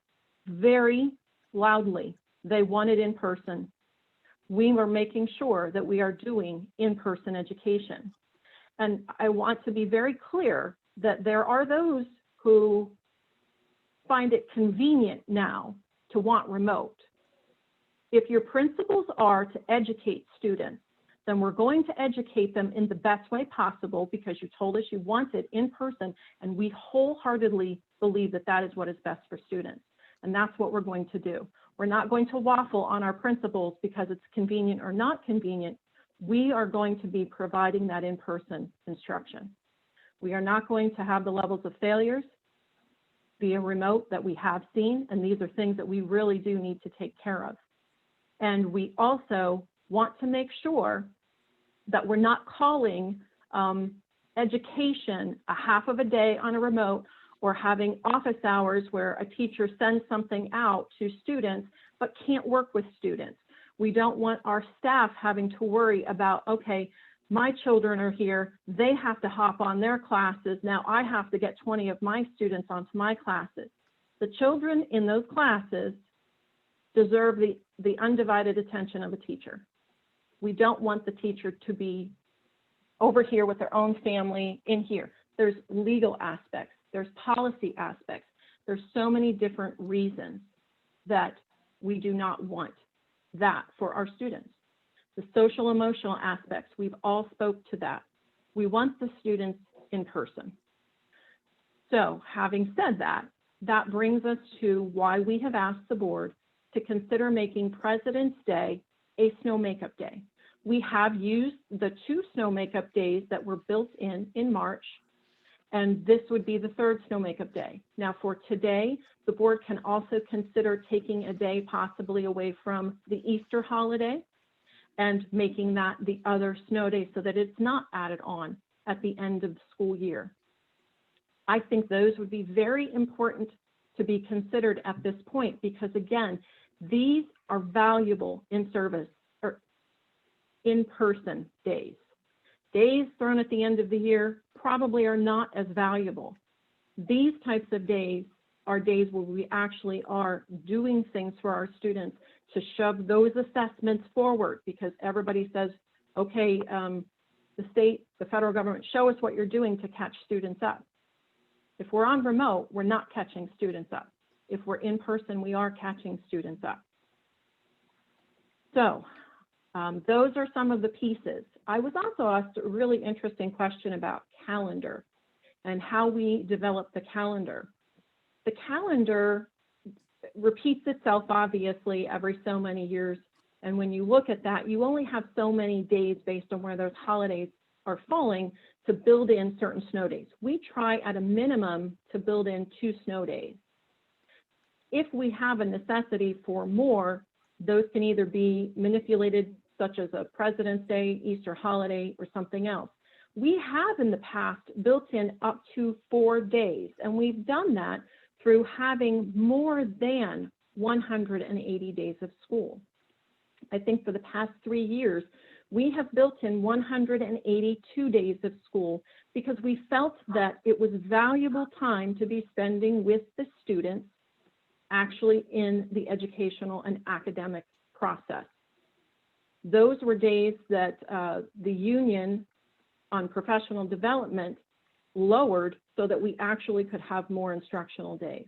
very loudly. They wanted in person. We were making sure that we are doing in-person education. And I want to be very clear that there are those who find it convenient now to want remote. If your principles are to educate students, then we're going to educate them in the best way possible because you told us you wanted in person, and we wholeheartedly believe that that is what is best for students. And that's what we're going to do. We're not going to waffle on our principles because it's convenient or not convenient. We are going to be providing that in-person instruction. We are not going to have the levels of failures via remote that we have seen, and these are things that we really do need to take care of. And we also want to make sure that we're not calling education a half of a day on a remote or having office hours where a teacher sends something out to students but can't work with students. We don't want our staff having to worry about, okay, my children are here, they have to hop on their classes, now I have to get 20 of my students onto my classes. The children in those classes deserve the undivided attention of a teacher. We don't want the teacher to be over here with their own family in here. There's legal aspects, there's policy aspects, there's so many different reasons that we do not want that for our students. The social emotional aspects, we've all spoke to that. We want the students in person. So having said that, that brings us to why we have asked the board to consider making President's Day a snow makeup day. We have used the 2 snow makeup days that were built in March, and this would be the 3rd snow makeup day. Now for today, the board can also consider taking a day possibly away from the Easter holiday and making that the other snow day so that it's not added on at the end of the school year. I think those would be very important to be considered at this point because again, these are valuable in service or in-person days. Days thrown at the end of the year probably are not as valuable. These types of days are days where we actually are doing things for our students to shove those assessments forward because everybody says, okay, the state, the federal government, show us what you're doing to catch students up. If we're on remote, we're not catching students up. If we're in person, we are catching students up. So those are some of the pieces. I was also asked a really interesting question about calendar and how we develop the calendar. The calendar repeats itself obviously every so many years. And when you look at that, you only have so many days based on where those holidays are falling to build in certain snow days. We try at a minimum to build in 2 snow days. If we have a necessity for more, those can either be manipulated, such as a President's Day, Easter holiday, or something else. We have in the past built in up to 4 days, and we've done that through having more than 180 days of school. I think for the past 3 years, we have built in 182 days of school because we felt that it was valuable time to be spending with the students actually in the educational and academic process. Those were days that the union on professional development lowered so that we actually could have more instructional days.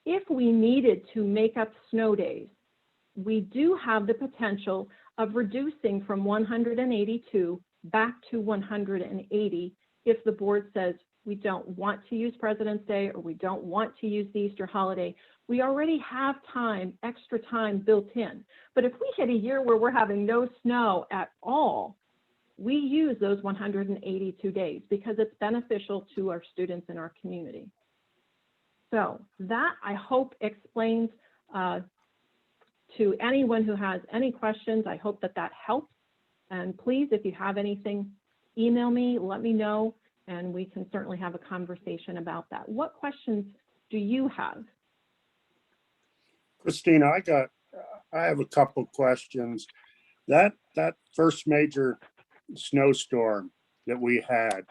If we needed to make up snow days, we do have the potential of reducing from 182 back to 180 if the board says we don't want to use President's Day or we don't want to use the Easter holiday. We already have time, extra time built in. But if we hit a year where we're having no snow at all, we use those 182 days because it's beneficial to our students in our community. So that, I hope, explains to anyone who has any questions. I hope that that helps. And please, if you have anything, email me, let me know, and we can certainly have a conversation about that. What questions do you have? Christina, I have a couple questions. That first major snowstorm that we had,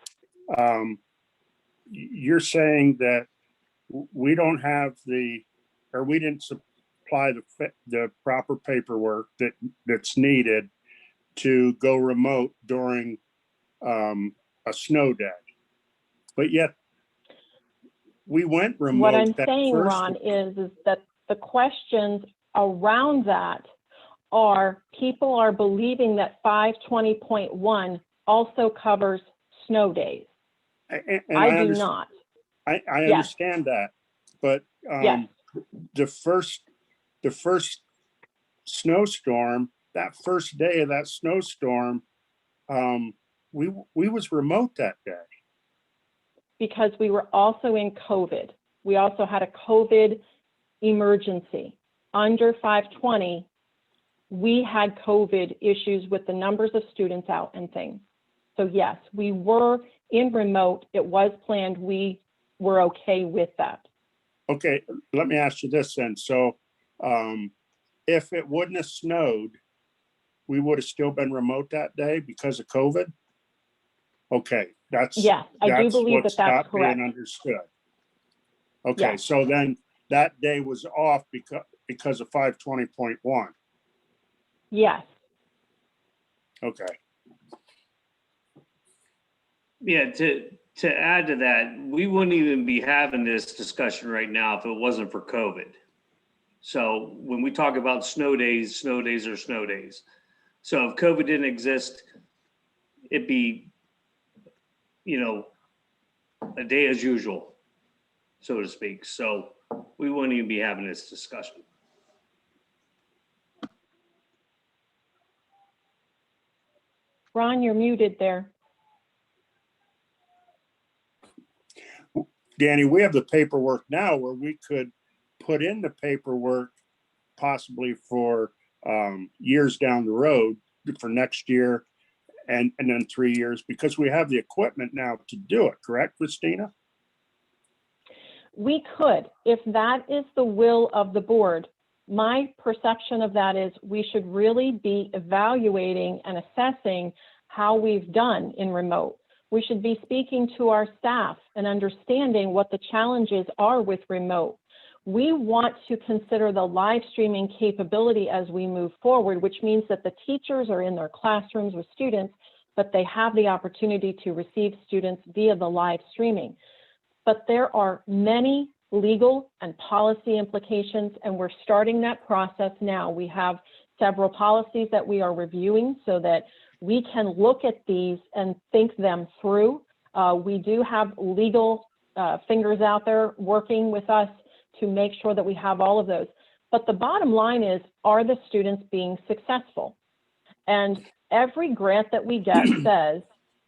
you're saying that we don't have or we didn't supply the proper paperwork that's needed to go remote during a snow day, but yet we went remote. What I'm saying, Ron, is that the questions around that are people are believing that 520.1 also covers snow days. And I do not. I Yes. understand that, but Yes. the first snowstorm, that first day of that snowstorm, we was remote that day. Because we were also in COVID. We also had a COVID emergency. Under 520, we had COVID issues with the numbers of students out and things. So yes, we were in remote. It was planned. We we're okay with that. Okay, let me ask you this then. So if it wouldn't have snowed, we would have still been remote that day because of COVID? Okay, Yes, I do believe that that's correct. Being understood. Okay, Yes. so then that day was off because of 520.1. Yes. Okay. Yeah, to add to that, we wouldn't even be having this discussion right now if it wasn't for COVID. So when we talk about snow days are snow days. So if COVID didn't exist, it'd be, a day as usual, so to speak. So we wouldn't even be having this discussion. Ron, you're muted there. Danny, we have the paperwork now where we could put in the paperwork possibly for years down the road for next year and then 3 years, because we have the equipment now to do it, correct, Christina? We could, if that is the will of the board. My perception of that is we should really be evaluating and assessing how we've done in remote. We should be speaking to our staff and understanding what the challenges are with remote. We want to consider the live streaming capability as we move forward, which means that the teachers are in their classrooms with students, but they have the opportunity to receive students via the live streaming. But there are many legal and policy implications, and we're starting that process now. We have several policies that we are reviewing so that we can look at these and think them through. We do have legal fingers out there working with us to make sure that we have all of those. But the bottom line is, are the students being successful? And every grant that we get says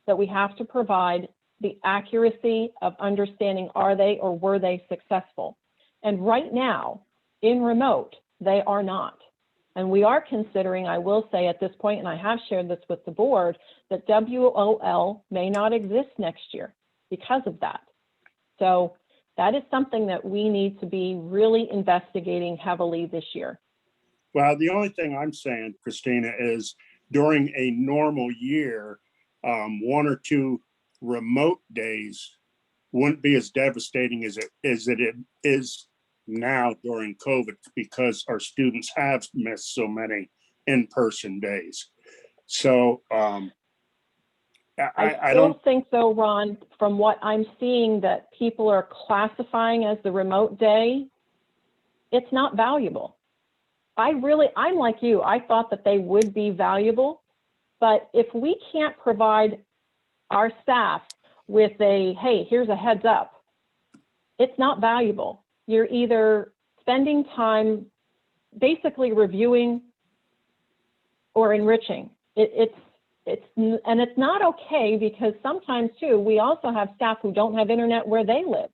that we have to provide the accuracy of understanding, are they or were they successful? And right now, in remote, they are not. And we are considering, I will say at this point, and I have shared this with the board, that WOL may not exist next year because of that. So that is something that we need to be really investigating heavily this year. Well, the only thing I'm saying, Christina, is during a normal year, 1 or 2 remote days wouldn't be as devastating as it is now during COVID, because our students have missed so many in-person days. So I don't think though, Ron, from what I'm seeing that people are classifying as the remote day, it's not valuable. I'm like you, I thought that they would be valuable, but if we can't provide our staff with a, hey, here's a heads up, it's not valuable. You're either spending time basically reviewing or enriching. It's not okay, because sometimes too, we also have staff who don't have internet where they live.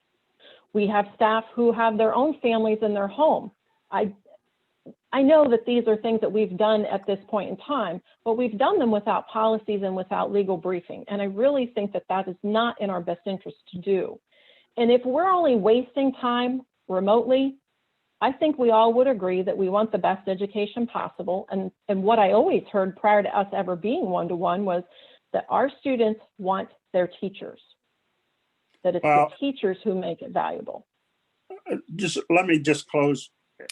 We have staff who have their own families in their home. I know that these are things that we've done at this point in time, but we've done them without policies and without legal briefing. And I really think that that is not in our best interest to do. And if we're only wasting time remotely, I think we all would agree that we want the best education possible. And what I always heard prior to us ever being one-to-one was that our students want their teachers, that it's the teachers who make it valuable. Let me just close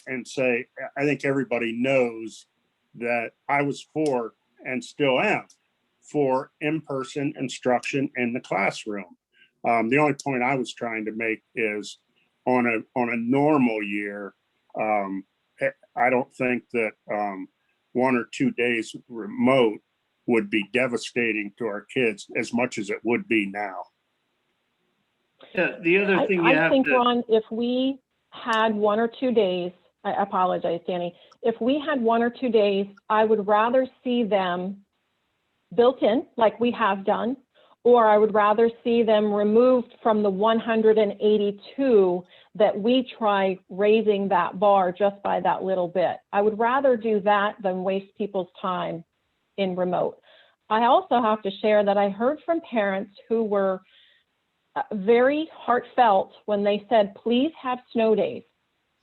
and say, I think everybody knows that I was for, and still am, for in-person instruction in the classroom. The only point I was trying to make is on a normal year, I don't think that 1 or 2 days remote would be devastating to our kids as much as it would be now. Yeah, the other thing I think, Ron, if we had 1 or 2 days, I apologize, Danny. If we had 1 or 2 days, I would rather see them built in like we have done, or I would rather see them removed from the 182 that we try raising that bar just by that little bit. I would rather do that than waste people's time in remote. I also have to share that I heard from parents who were very heartfelt when they said, please have snow days.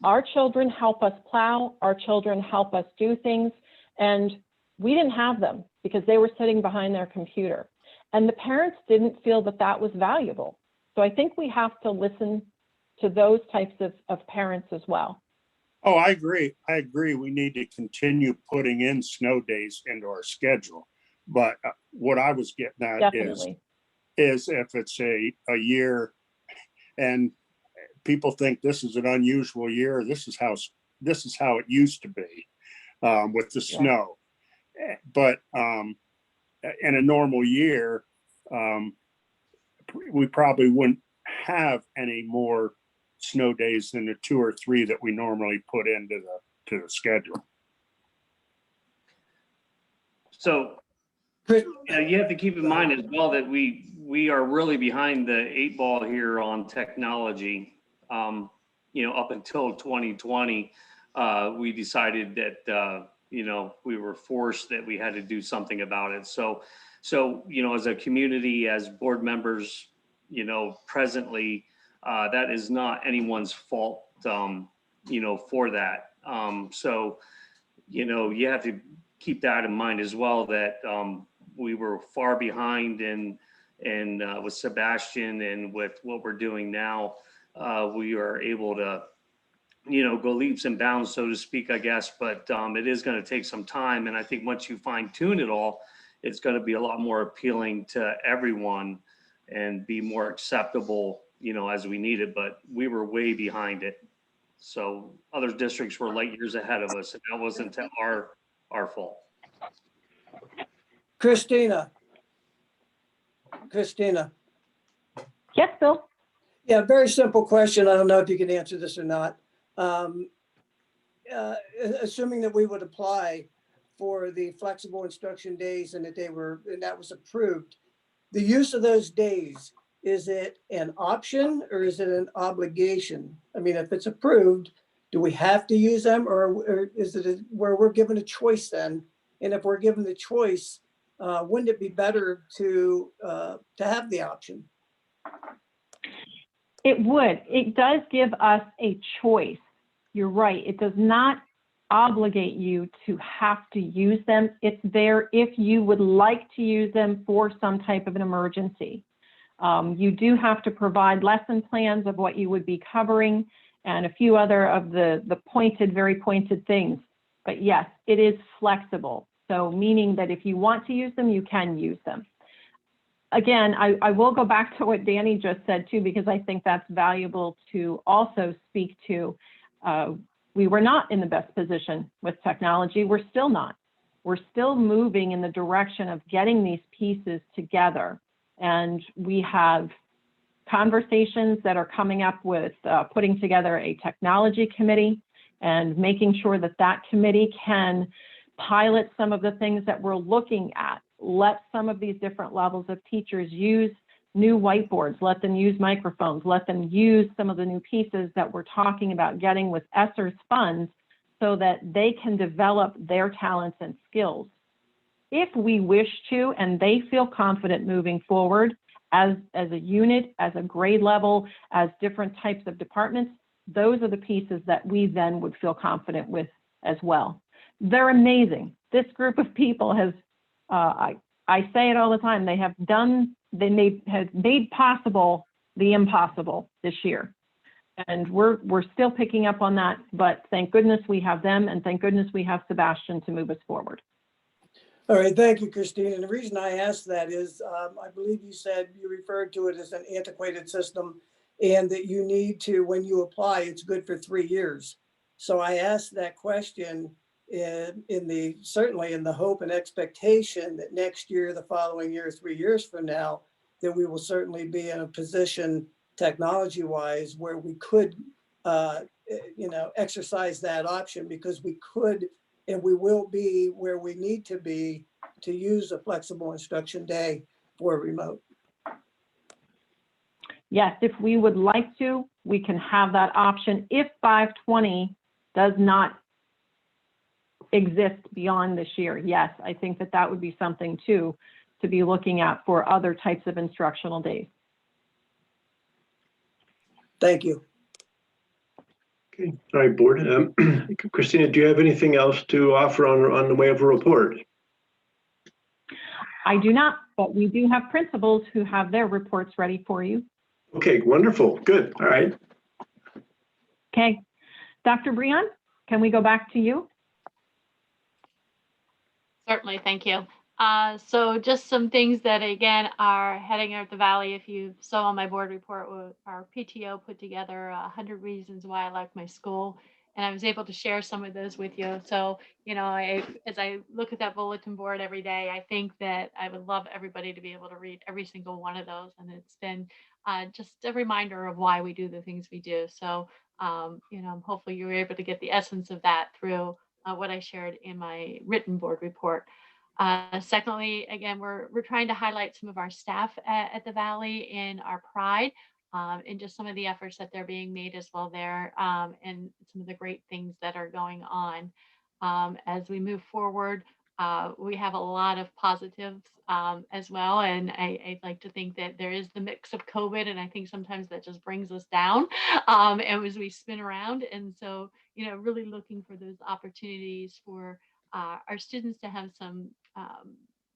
Our children help us plow, our children help us do things, and we didn't have them because they were sitting behind their computer. And the parents didn't feel that that was valuable. So I think we have to listen to those types of parents as well. Oh, I agree. I agree. We need to continue putting in snow days into our schedule. But what I was getting at Definitely. is if it's a year and people think this is an unusual year, this is how it used to be with the snow. But in a normal year, we probably wouldn't have any more snow days than the 2 or 3 that we normally put into the schedule. So you have to keep in mind as well that we are really behind the 8 ball here on technology. Up until 2020, we decided that we were forced that we had to do something about it. So as a community, as board members, presently, that is not anyone's fault, for that. You have to keep that in mind as well, that we were far behind and with Sebastian and with what we're doing now, we are able to, go leaps and bounds, so to speak, I guess, but it is going to take some time. And I think once you fine tune it all, it's going to be a lot more appealing to everyone and be more acceptable, as we need it, but we were way behind it. So other districts were light years ahead of us, and that wasn't our fault. Christina. Yes, Bill. Yeah, very simple question. I don't know if you can answer this or not. Assuming that we would apply for the flexible instruction days and that was approved, the use of those days, is it an option or is it an obligation? I mean, if it's approved, do we have to use them, or is it where we're given a choice then? And if we're given the choice, wouldn't it be better to have the option? It would. It does give us a choice. You're right. It does not obligate you to have to use them. It's there if you would like to use them for some type of an emergency. You do have to provide lesson plans of what you would be covering and a few other of the very pointed things. But yes, it is flexible. So meaning that if you want to use them, you can use them. Again, I will go back to what Danny just said too, because I think that's valuable to also speak to. We were not in the best position with technology. We're still not. We're still moving in the direction of getting these pieces together. And we have conversations that are coming up with putting together a technology committee and making sure that that committee can pilot some of the things that we're looking at. Let some of these different levels of teachers use new whiteboards, let them use microphones, let them use some of the new pieces that we're talking about getting with ESSER's funds so that they can develop their talents and skills. If we wish to, and they feel confident moving forward as a unit, as a grade level, as different types of departments, those are the pieces that we then would feel confident with as well. They're amazing. This group of people has, I say it all the time, they have made possible the impossible this year. And we're still picking up on that, but thank goodness we have them, and thank goodness we have Sebastian to move us forward. All right, thank you, Christine. And the reason I asked that is I believe you referred to it as an antiquated system, and that you need to, when you apply, it's good for 3 years. So I asked that question certainly in the hope and expectation that next year, the following year, 3 years from now, that we will certainly be in a position technology-wise where we could, exercise that option, because we could and we will be where we need to be to use a flexible instruction day for remote. Yes, if we would like to, we can have that option if 520 does not exist beyond this year. Yes, I think that would be something too to be looking at for other types of instructional days. Thank you. Okay, all right, board. Christina, do you have anything else to offer on the way of a report? I do not, but we do have principals who have their reports ready for you. Okay, wonderful. Good. All right. Okay. Dr. Breon, can we go back to you? Certainly, thank you. So just some things that, again, are heading out the valley. If you saw on my board report, our PTO put together 100 reasons why I like my school, and I was able to share some of those with you. So, you know, as I look at that bulletin board every day, I think that I would love everybody to be able to read every single one of those. And it's been just a reminder of why we do the things we do. So, you know, hopefully you were able to get the essence of that through what I shared in my written board report. Secondly, again, we're trying to highlight some of our staff at the Valley in our pride and just some of the efforts that they're being made as well there and some of the great things that are going on. As we move forward, we have a lot of positives as well. And I'd like to think that there is the mix of COVID, and I think sometimes that just brings us down and as we spin around. And so, you know, really looking for those opportunities for our students to have some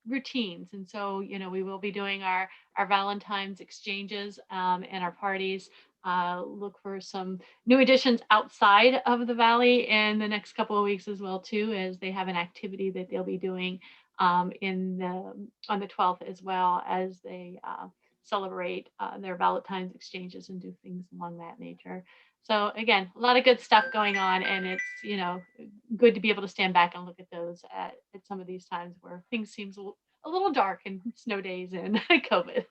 routines. And so, you know, we will be doing our Valentine's exchanges and our parties. Look for some new additions outside of the Valley in the next couple of weeks as well, too, as they have an activity that they'll be doing on the 12th, as well as they celebrate their Valentine's exchanges and do things along that nature. So again, a lot of good stuff going on, and it's, you know, good to be able to stand back and look at those at some of these times where things seems a little dark and snow days and COVID.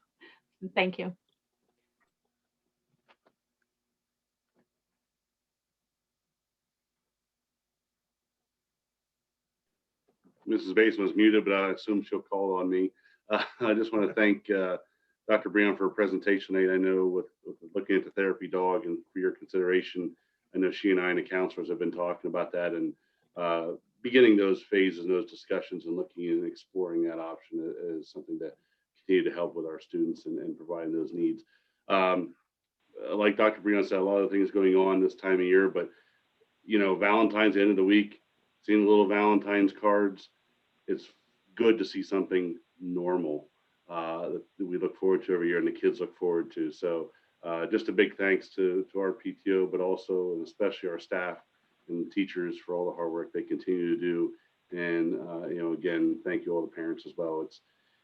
Thank you. Mrs. Basin was muted, but I assume she'll call on me. I just want to thank Dr. Breon for her presentation tonight. I know with looking at the therapy dog and for your consideration, I know she and I and the counselors have been talking about that and beginning those phases and those discussions and looking and exploring that option is something that continue to help with our students and providing those needs. Like Dr. Breon said, a lot of things going on this time of year, but you know, Valentine's the end of the week, seeing the little Valentine's cards, it's good to see something normal that we look forward to every year and the kids look forward to. So just a big thanks to our PTO, but also and especially our staff and teachers for all the hard work they continue to do. And you know, again, thank you all the parents as well.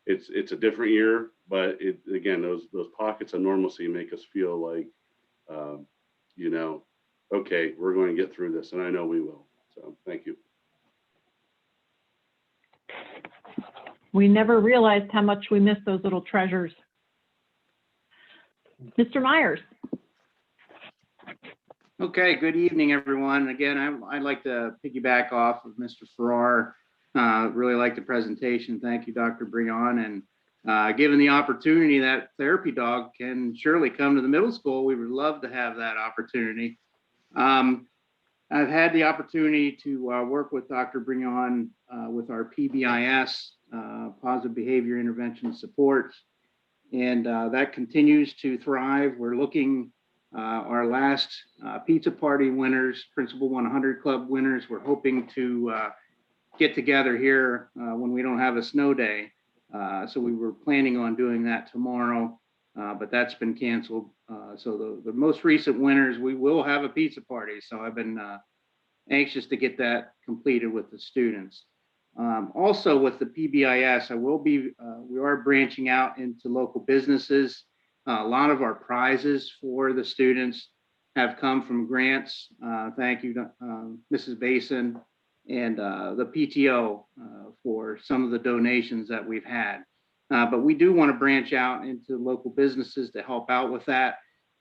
It's a different year, but again, those pockets of normalcy make us feel like, you know, okay, we're going to get through this, and I know we will. So thank you. We never realized how much we missed those little treasures. Mr. Myers. Okay, good evening, everyone. Again, I'd like to piggyback off of Mr. Farrar. Really like the presentation. Thank you, Dr. Breon. And given the opportunity, that therapy dog can surely come to the middle school. We would love to have that opportunity. I've had the opportunity to work with Dr. Breon with our PBIS, Positive Behavior Intervention Support, and that continues to thrive. We're looking our last pizza party winners, Principal 100 Club winners. We're hoping to get together here when we don't have a snow day. So we were planning on doing that tomorrow, but that's been canceled. So the most recent winners, we will have a pizza party. So I've been anxious to get that completed with the students. Also with the PBIS, we are branching out into local businesses. A lot of our prizes for the students have come from grants. Thank you, Mrs. Basin and the PTO for some of the donations that we've had. But we do want to branch out into local businesses to help out with that.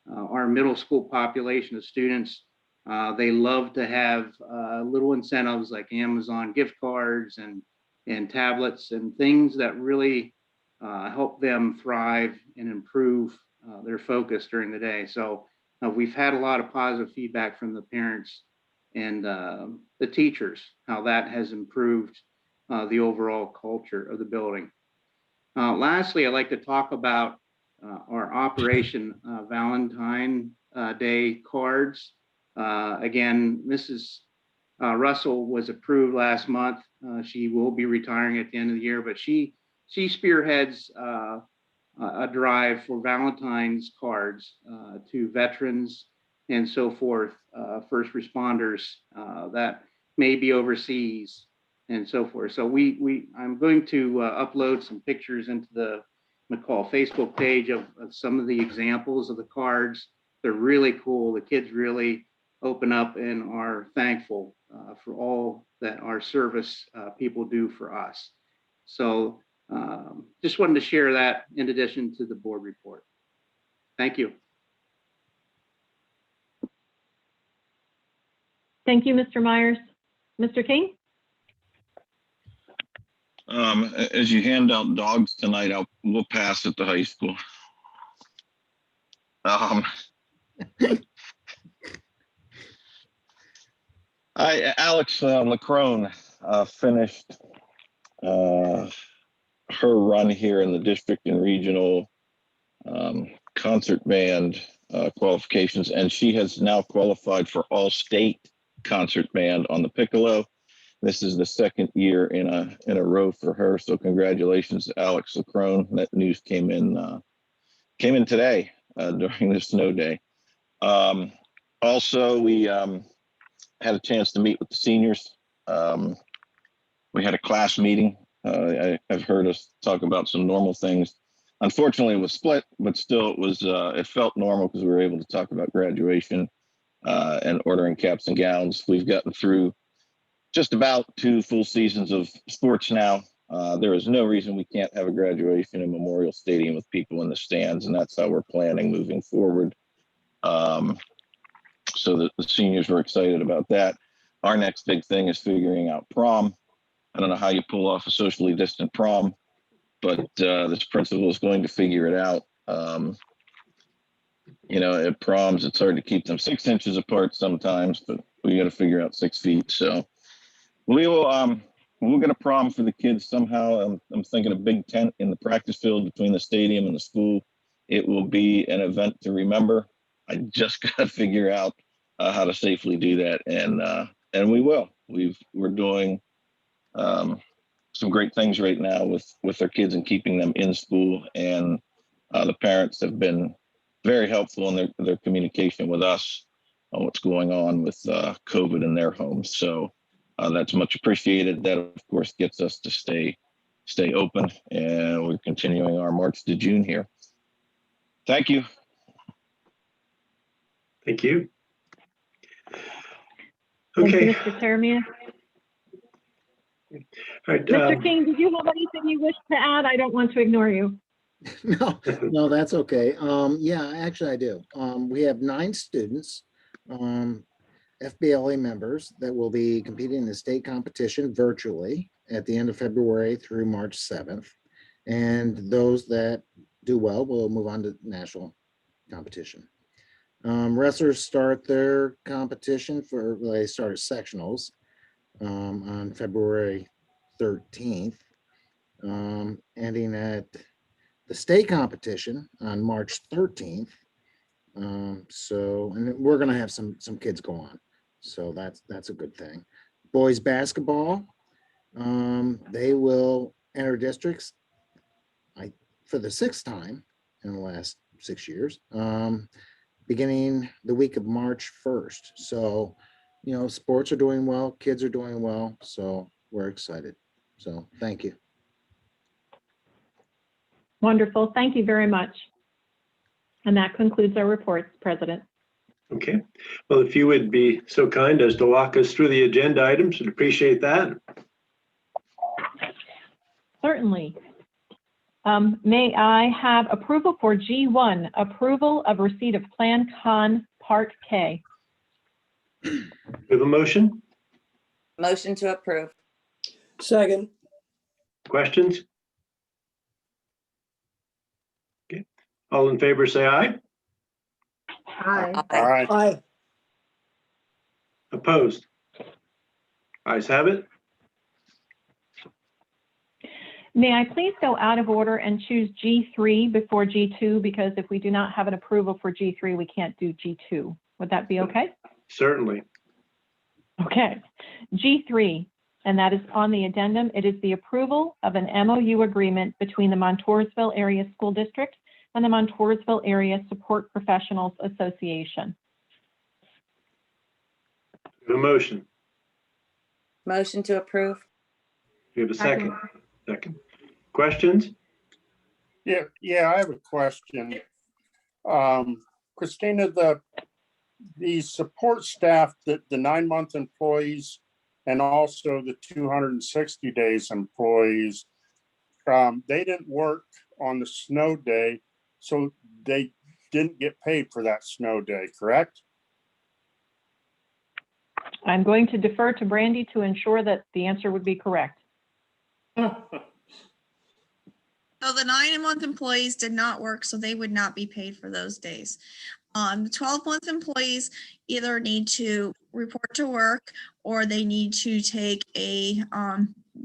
Our middle school population of students, they love to have little incentives like Amazon gift cards and tablets and things that really help them thrive and improve their focus during the day. So we've had a lot of positive feedback from the parents and the teachers, how that has improved the overall culture of the building. Lastly, I'd like to talk about our Operation Valentine Day cards. Again, Mrs. Russell was approved last month. She will be retiring at the end of the year, but she spearheads a drive for Valentine's cards to veterans and so forth, first responders that may be overseas and so forth. So I'm going to upload some pictures into the McCall Facebook page of some of the examples of the cards. They're really cool. The kids really open up and are thankful for all that our service people do for us. So just wanted to share that in addition to the board report. Thank you. Thank you, Mr. Myers. Mr. King? As you hand out dogs tonight, we'll pass at the high school. Alex Lacrone finished her run here in the district and regional concert band qualifications, and she has now qualified for all state concert band on the piccolo. This is the second year in a row for her. So congratulations to Alex Lacrone. That news came in today during the snow day. Also, we had a chance to meet with the seniors. We had a class meeting. I've heard us talk about some normal things. Unfortunately, it was split, but still it felt normal because we were able to talk about graduation and ordering caps and gowns. We've gotten through just about 2 full seasons of sports now. There is no reason we can't have a graduation in Memorial Stadium with people in the stands, and that's how we're planning moving forward. So the seniors were excited about that. Our next big thing is figuring out prom. I don't know how you pull off a socially distant prom, but this principal is going to figure it out. At proms, it's hard to keep them 6 inches apart sometimes, but we got to figure out 6 feet. So we'll get a prom for the kids somehow. I'm thinking a big tent in the practice field between the stadium and the school. It will be an event to remember. I just got to figure out how to safely do that, and we will. We're doing some great things right now with our kids and keeping them in school, and the parents have been very helpful in their communication with us on what's going on with COVID in their homes. So that's much appreciated. That of course gets us to stay open, and we're continuing our march to June here. Thank you. Thank you. Thank Okay. you, Mr. Teramian. All right. Mr. King, did you have anything you wish to add? I don't want to ignore you. No, that's okay. Yeah, actually I do. We have 9 students, FBLA members that will be competing in the state competition virtually at the end of February through March 7th. And those that do well will move on to national competition. Wrestlers start their competition they start as sectionals on February 13th, ending at the state competition on March 13th. And we're going to have some kids go on. So that's a good thing. Boys basketball, they will enter districts for the 6th time in the last 6 years, beginning the week of March 1st. So, sports are doing well, kids are doing well, so we're excited. So thank you. Wonderful. Thank you very much. And that concludes our reports, President. Okay. Well, if you would be so kind as to walk us through the agenda items, I'd appreciate that. Certainly. May I have approval for G1, approval of receipt of Plan Con Part K? We have a motion? Motion to approve. Second. Questions? Okay. All in favor, say aye. Aye. Aye. Aye. Opposed? Ayes have it. May I please go out of order and choose G3 before G2, because if we do not have an approval for G3, we can't do G2. Would that be okay? Certainly. Okay. G3, and that is on the addendum. It is the approval of an MOU agreement between the Montoursville Area School District and the Montoursville Area Support Professionals Association. A motion. Motion to approve. Do you have a second? Second. Questions? Yeah, I have a question. Christina, the support staff, the 9-month employees, and also the 260 days employees, they didn't work on the snow day, so they didn't get paid for that snow day, correct? I'm going to defer to Brandy to ensure that the answer would be correct. So the 9-month employees did not work, so they would not be paid for those days. The 12-month employees either need to report to work or they need to take a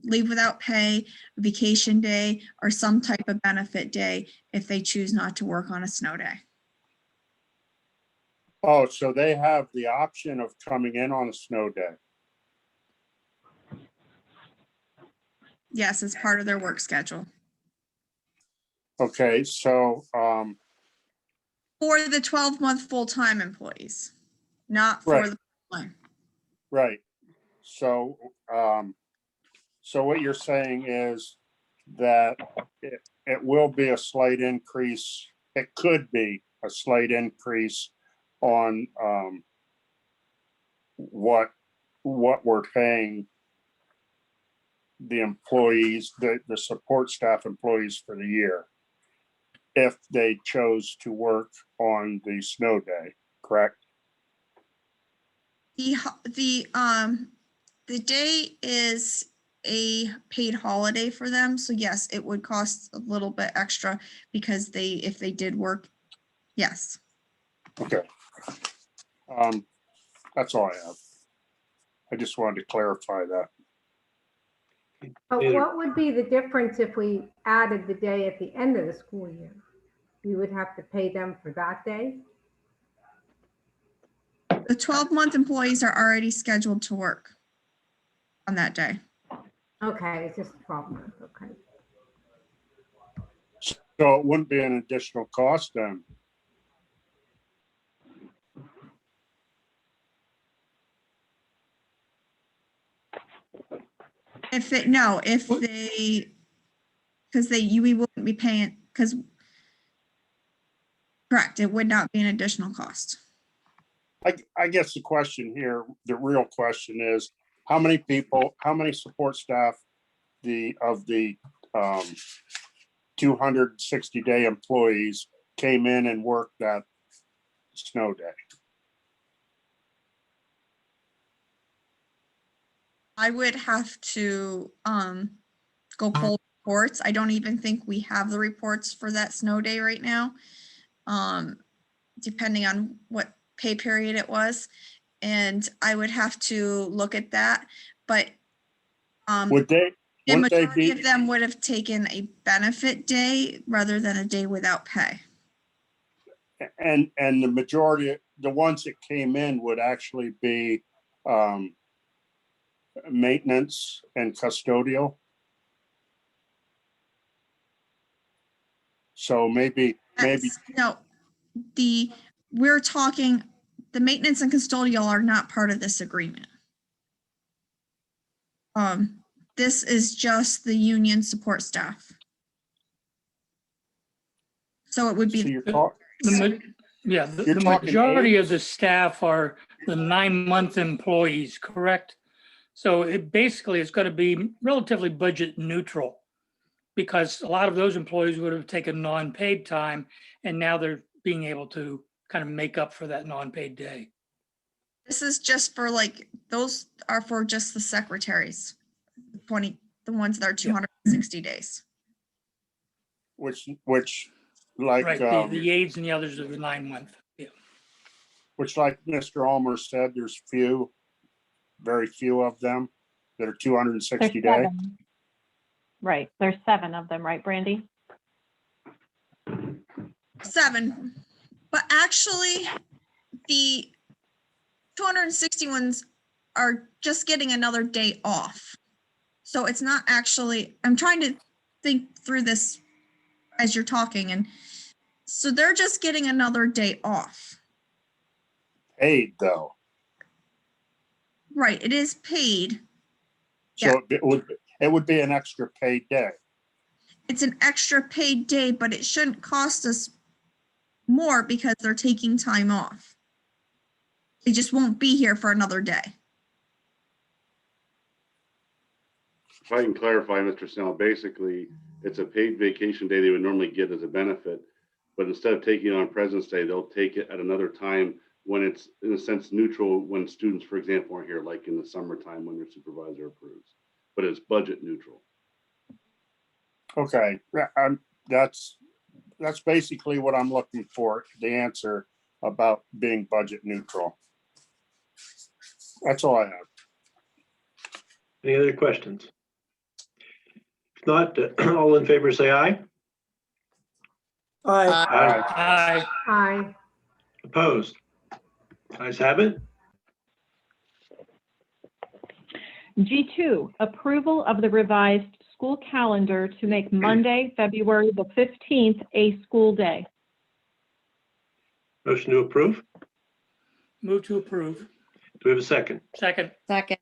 leave without pay, vacation day, or some type of benefit day if they choose not to work on a snow day. Oh, so they have the option of coming in on a snow day. Yes, it's part of their work schedule. Okay, so For the 12-month full-time employees, not for Right. the part-time. right. So so what you're saying is that it will be a slight increase. It could be a slight increase on what we're paying the employees, the support staff employees for the year, if they chose to work on the snow day, correct? The day is a paid holiday for them, so yes, it would cost a little bit extra because if they did work, yes. Okay. That's all I have. I just wanted to clarify that. But what would be the difference if we added the day at the end of the school year? We would have to pay them for that day? The 12-month employees are already scheduled to work on that day. Okay, it's just 12 months, okay. So it wouldn't be an additional cost then? We wouldn't be paying, correct, it would not be an additional cost. I guess the question here, the real question is, how many support staff of the 260-day employees came in and worked that snow day? I would have to go pull reports. I don't even think we have the reports for that snow day right now, depending on what pay period it was. And I would have to look at that, but the majority of them would have taken a benefit day rather than a day without pay. And the majority, the ones that came in would actually be maintenance and custodial. So maybe No, we're talking, the maintenance and custodial are not part of this agreement. This is just the union support staff. So it would be. The majority of the staff are the 9-month employees, correct? So it basically is going to be relatively budget neutral because a lot of those employees would have taken non-paid time and now they're being able to kind of make up for that non-paid day. This is just for those are for just the secretaries, the ones that are 260 days. Which like right, the aides and the others are the 9-month. Yeah. Which, like Mr. Ulmer said, there's very few of them that are 260 days. Right, there's 7 of them, right, Brandy? 7. But actually, the 260 ones are just getting another day off. So it's not actually, I'm trying to think through this as you're talking, and so they're just getting another day off. Paid though. Right, it is paid. So it would be an extra paid day. It's an extra paid day, but it shouldn't cost us more because they're taking time off. They just won't be here for another day. If I can clarify, Mr. Snell, basically, it's a paid vacation day they would normally get as a benefit, but instead of taking it on President's Day, they'll take it at another time when it's, in a sense, neutral, when students, for example, are here, like in the summertime when their supervisor approves, but it's budget neutral. Okay, that's basically what I'm looking for, the answer about being budget neutral. That's all I have. Any other questions? If not, all in favor, say aye. Aye. Aye. Aye. Aye. Opposed? Ayes have it. G2, approval of the revised school calendar to make Monday, February the 15th, a school day. Motion to approve. Move to approve. Do we have a second? Second. Second.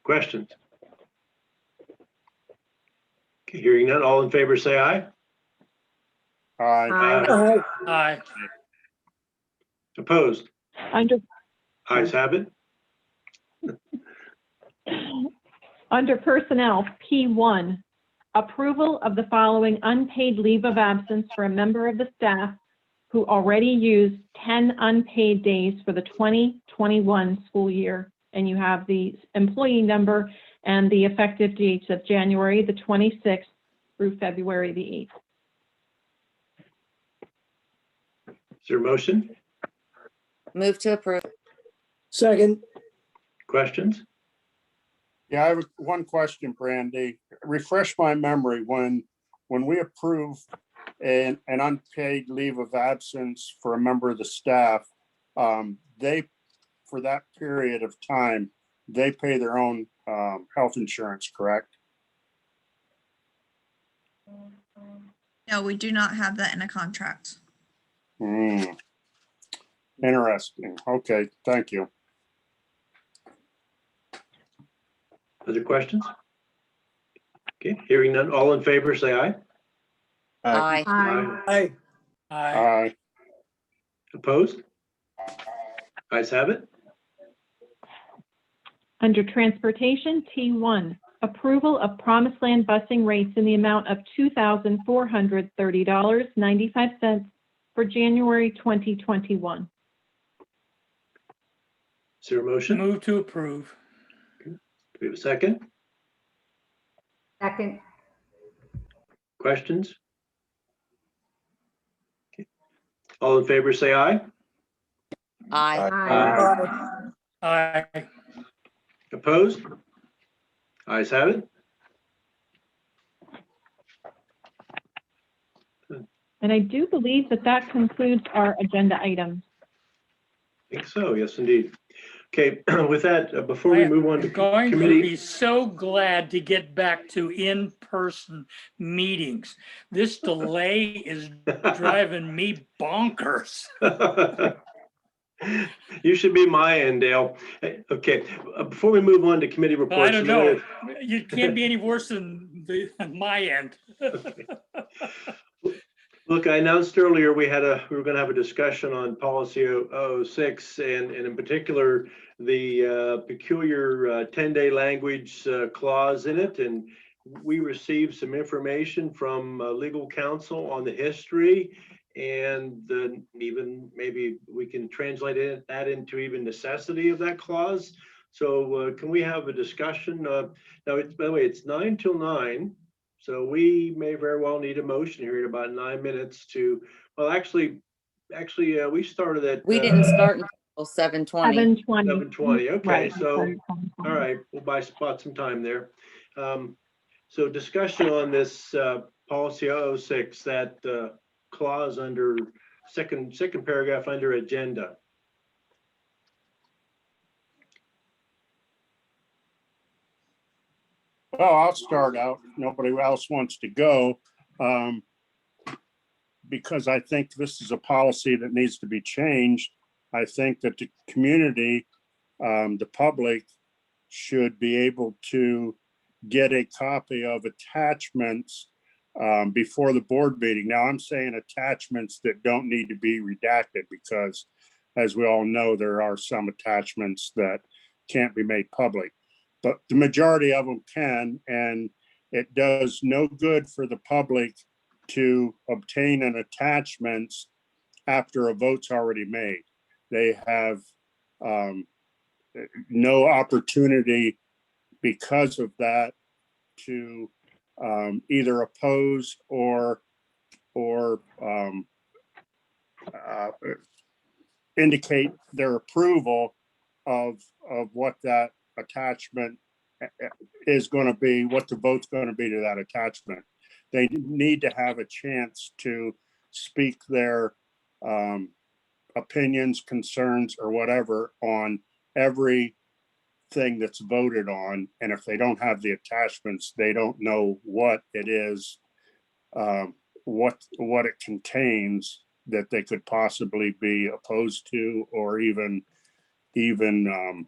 Questions? Okay, hearing none, all in favor, say aye. Aye. Aye. Aye. Opposed? Ayes have it. Under Personnel, P1, approval of the following unpaid leave of absence for a member of the staff who already used 10 unpaid days for the 2021 school year. And you have the employee number and the effective dates of January the 26th through February the 8th. Is there a motion? Move to approve. Second. Questions? Yeah, I have one question, Brandy. Refresh my memory, when we approve an unpaid leave of absence for a member of the staff, they, for that period of time, they pay their own health insurance, correct? No, we do not have that in a contract. Interesting. Okay, thank you. Other questions? Okay, hearing none, all in favor, say aye. Aye. Aye. Aye. Opposed? Ayes have it. Under Transportation, T1, approval of Promised Land busing rates in the amount of $2,430.95 for January 2021. Is there a motion? Move to approve. Do we have a second? Second. Questions? Okay. All in favor, say aye. Aye. Aye. Opposed? Ayes have it. And I do believe that that concludes our agenda items. I think so, yes, indeed. Okay, with that, before we move on to I'm going to committee. be so glad to get back to in-person meetings. This delay is driving me bonkers. You should be my end, Dale. Okay, before we move on to committee Well, reports. I don't know. You can't be any worse than my end. Look, I announced earlier we were going to have a discussion on policy 006 and in particular the peculiar 10-day language clause in it. And we received some information from legal counsel on the history, and even maybe we can translate that into even necessity of that clause. So can we have a discussion? Now, by the way, it's 9 till 9. So we may very well need a motion here in about 9 minutes to, well, actually, we started at. We didn't start until 7:20. 7:20, okay, Right. so, all right, we'll spot some time there. So discussion on this policy 006, that clause under second paragraph under agenda. Well, I'll start out. Nobody else wants to go. Because I think this is a policy that needs to be changed. I think that the community, the public, should be able to get a copy of attachments before the board meeting. Now, I'm saying attachments that don't need to be redacted because, as we all know, there are some attachments that can't be made public, but the majority of them can, and it does no good for the public to obtain an attachments after a vote's already made. They have no opportunity because of that to either oppose or indicate their approval of what that attachment is going to be, what the vote's going to be to that attachment. They need to have a chance to speak their opinions, concerns, or whatever on everything that's voted on. And if they don't have the attachments, they don't know what it is, what it contains that they could possibly be opposed to or even in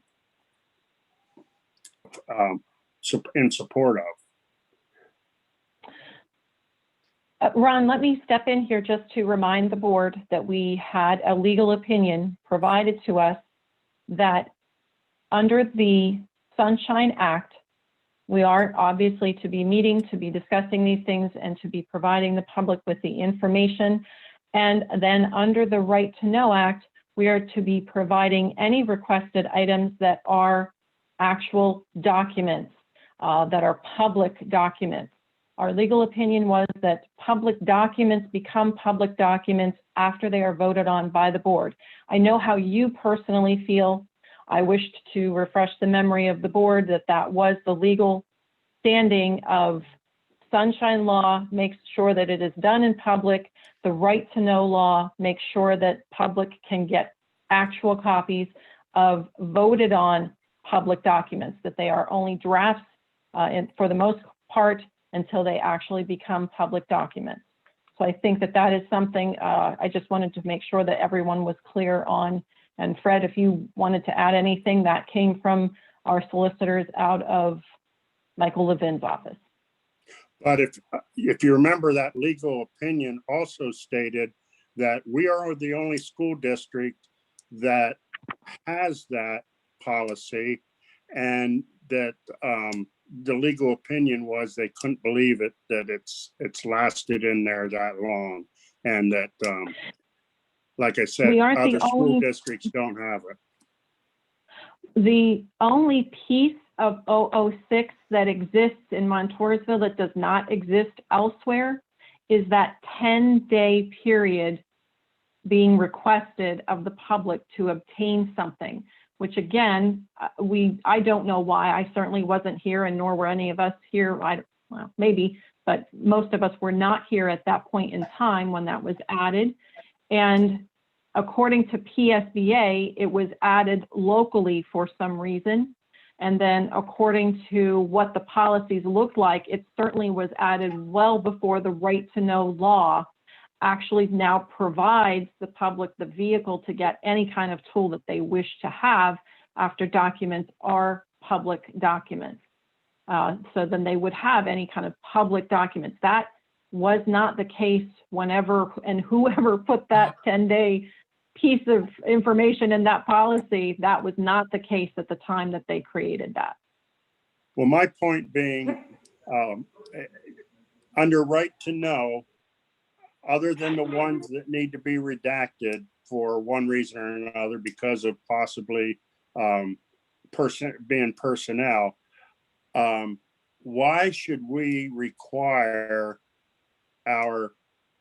support of. Ron, let me step in here just to remind the board that we had a legal opinion provided to us that under the Sunshine Act, we are obviously to be meeting, to be discussing these things, and to be providing the public with the information. And then under the Right to Know Act, we are to be providing any requested items that are actual documents, that are public documents. Our legal opinion was that public documents become public documents after they are voted on by the board. I know how you personally feel. I wished to refresh the memory of the board that that was the legal standing of Sunshine Law, makes sure that it is done in public. The Right to Know law makes sure that public can get actual copies of voted on public documents, that they are only drafts and for the most part until they actually become public documents. So I think that that is something I just wanted to make sure that everyone was clear on. And Fred, if you wanted to add anything, that came from our solicitors out of Michael Levin's office. But if you remember, that legal opinion also stated that we are the only school district that has that policy, and that the legal opinion was they couldn't believe it, that it's lasted in there that long, and that like I said, other school districts don't have it. The only piece of 006 that exists in Montoursville that does not exist elsewhere is that 10-day period being requested of the public to obtain something, which again, I don't know why. I certainly wasn't here, and nor were any of us here. Well, maybe, but most of us were not here at that point in time when that was added. And according to PSBA, it was added locally for some reason. And then according to what the policies looked like, it certainly was added well before the Right to Know law actually now provides the public the vehicle to get any kind of tool that they wish to have after documents are public documents. So then they would have any kind of public documents. That was not the case whenever and whoever put that 10-day piece of information in that policy. That was not the case at the time that they created that. Well, my point being, under Right to Know, other than the ones that need to be redacted for one reason or another because of possibly being personnel, why should we require our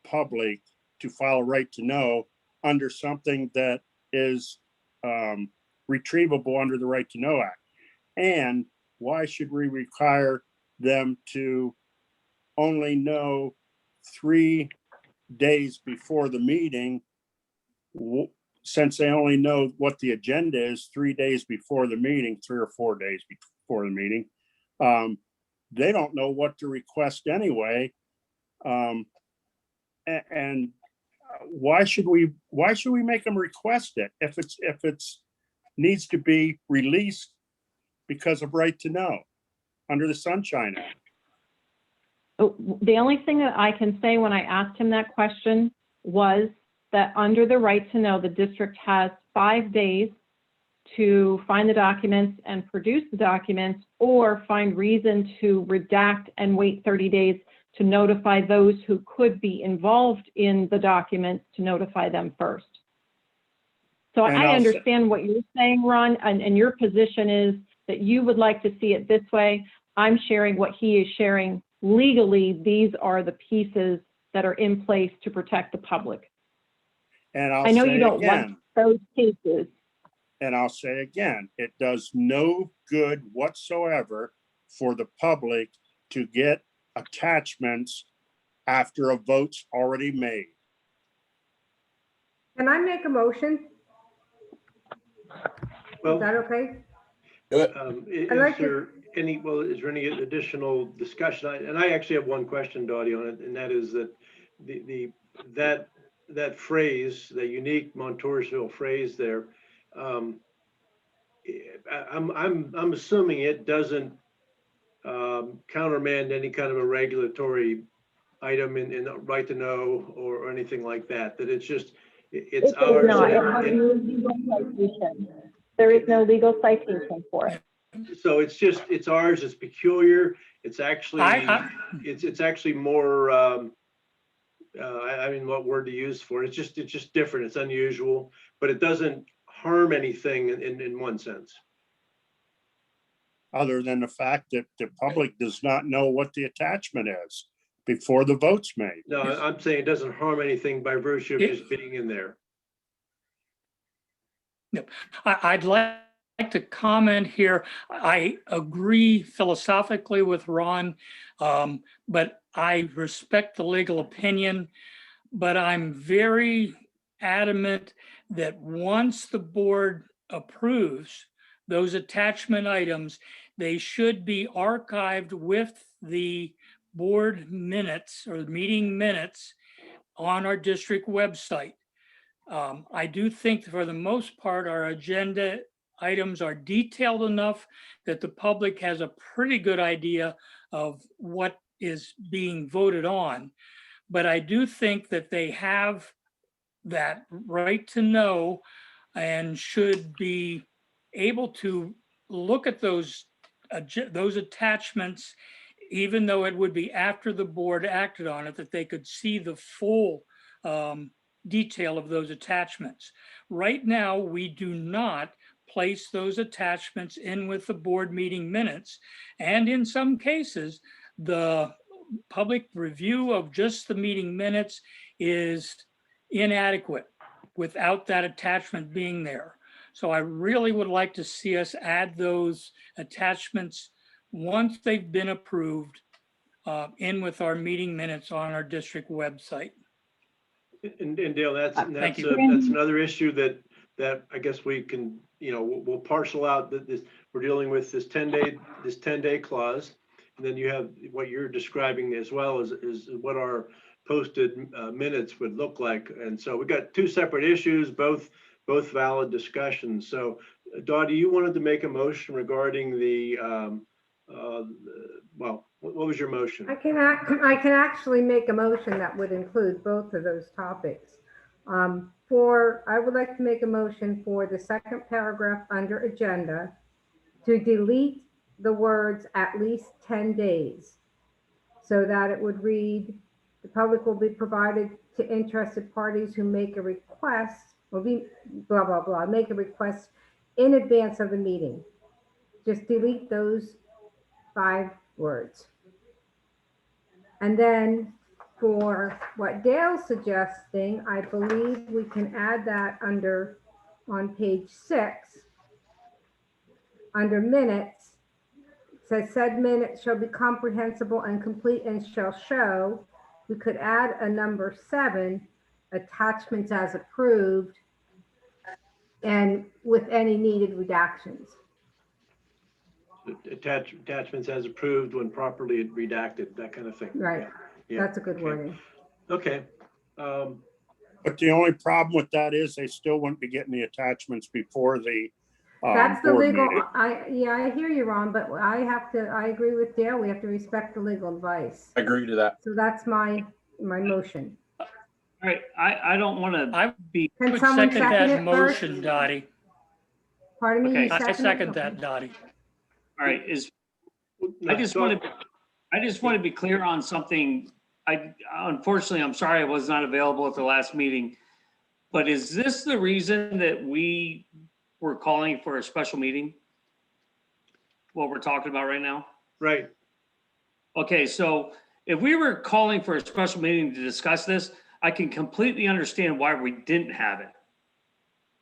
public to file a Right to Know under something that is retrievable under the Right to Know Act? And why should we require them to only know 3 days before the meeting, since they only know what the agenda is 3 days before the meeting, 3 or 4 days before the meeting, they don't know what to request anyway. And why should we make them request it if it's needs to be released because of right to know under the Sunshine Act? The only thing that I can say when I asked him that question was that under the right to know, the district has 5 days to find the documents and produce the documents, or find reason to redact and wait 30 days to notify those who could be involved in the documents, to notify them first. So I understand what you're saying, Ron, and your position is that you would like to see it this way. I'm sharing what he is sharing. Legally, these are the pieces that are in place to protect the public. And I know you don't want those pieces. And I'll say again, it does no good whatsoever for the public to get attachments after a vote's already made. Can I make a motion? Well, Is that okay? Is there any additional discussion? And I actually have one question, Dottie, on it, and that is that that phrase, the unique Montoursville phrase there, I'm assuming it doesn't countermand any kind of a regulatory item in the right to know or anything like that. That it's just it's ours. No, it has no legal citation. There is no legal citation for it. So it's ours. It's peculiar. It's actually it's actually more. I mean, what word to use for it? It's just different. It's unusual, but it doesn't harm anything in one sense. Other than the fact that the public does not know what the attachment is before the vote's made. No, I'm saying it doesn't harm anything by virtue of just being in there. I'd like to comment here. I agree philosophically with Ron, but I respect the legal opinion, but I'm very adamant that once the board approves those attachment items, they should be archived with the board minutes or meeting minutes on our district website. I do think for the most part, our agenda items are detailed enough that the public has a pretty good idea of what is being voted on. But I do think that they have that right to know and should be able to look at those attachments, even though it would be after the board acted on it, that they could see the full detail of those attachments. Right now, we do not place those attachments in with the board meeting minutes. And in some cases, the public review of just the meeting minutes is inadequate without that attachment being there. So I really would like to see us add those attachments once they've been approved in with our meeting minutes on our district website. And Dale, that's another issue that I guess we can, we'll parcel out that we're dealing with this 10-day clause. And then you have what you're describing as well as what our posted minutes would look like. And so we've got two separate issues, both valid discussions. So Dottie, you wanted to make a motion regarding the, what was your motion? I can actually make a motion that would include both of those topics. I would like to make a motion for the second paragraph under agenda to delete the words "at least 10 days" so that it would read, the public will be provided to interested parties who make a request, will be blah, blah, blah, make a request in advance of the meeting. Just delete those 5 words. And then for what Dale's suggesting, I believe we can add that on page 6, under minutes, Says said minutes shall be comprehensible and complete and shall show. We could add a number 7, attachments as approved, and with any needed redactions. Attachments as approved when properly redacted, that kind of thing. Right. Yeah. That's a good wording. Okay. But the only problem with that is they still wouldn't be getting the attachments before the That's the board legal, meeting. I hear you, Ron, but I agree with Dale. We have to respect the legal advice. I agree to that. So that's my motion. All right, I don't want to be. Can Would someone second second that it motion, first? Dottie. Pardon me? Okay. You I second it? that, Dottie. All right, I just want to be clear on something. Unfortunately, I'm sorry I was not available at the last meeting, but is this the reason that we were calling for a special meeting? What we're talking about right now? Right. Okay, so if we were calling for a special meeting to discuss this, I can completely understand why we didn't have it.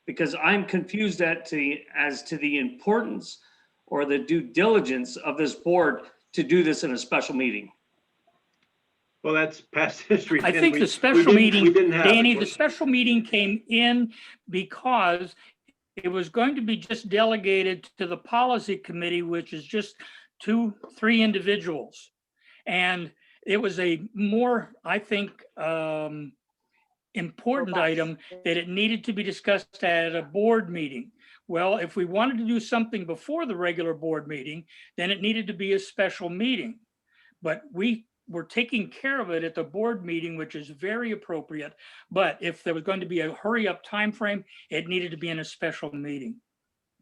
Because I'm confused as to the importance or the due diligence of this board to do this in a special meeting. Well, that's past history. I think the special meeting, Danny, the special meeting came in because it was going to be just delegated to the policy committee, which is just 2-3 individuals. And it was a more, I think, important item that it needed to be discussed at a board meeting. Well, if we wanted to do something before the regular board meeting, then it needed to be a special meeting. But we were taking care of it at the board meeting, which is very appropriate. But if there was going to be a hurry up time frame, it needed to be in a special meeting.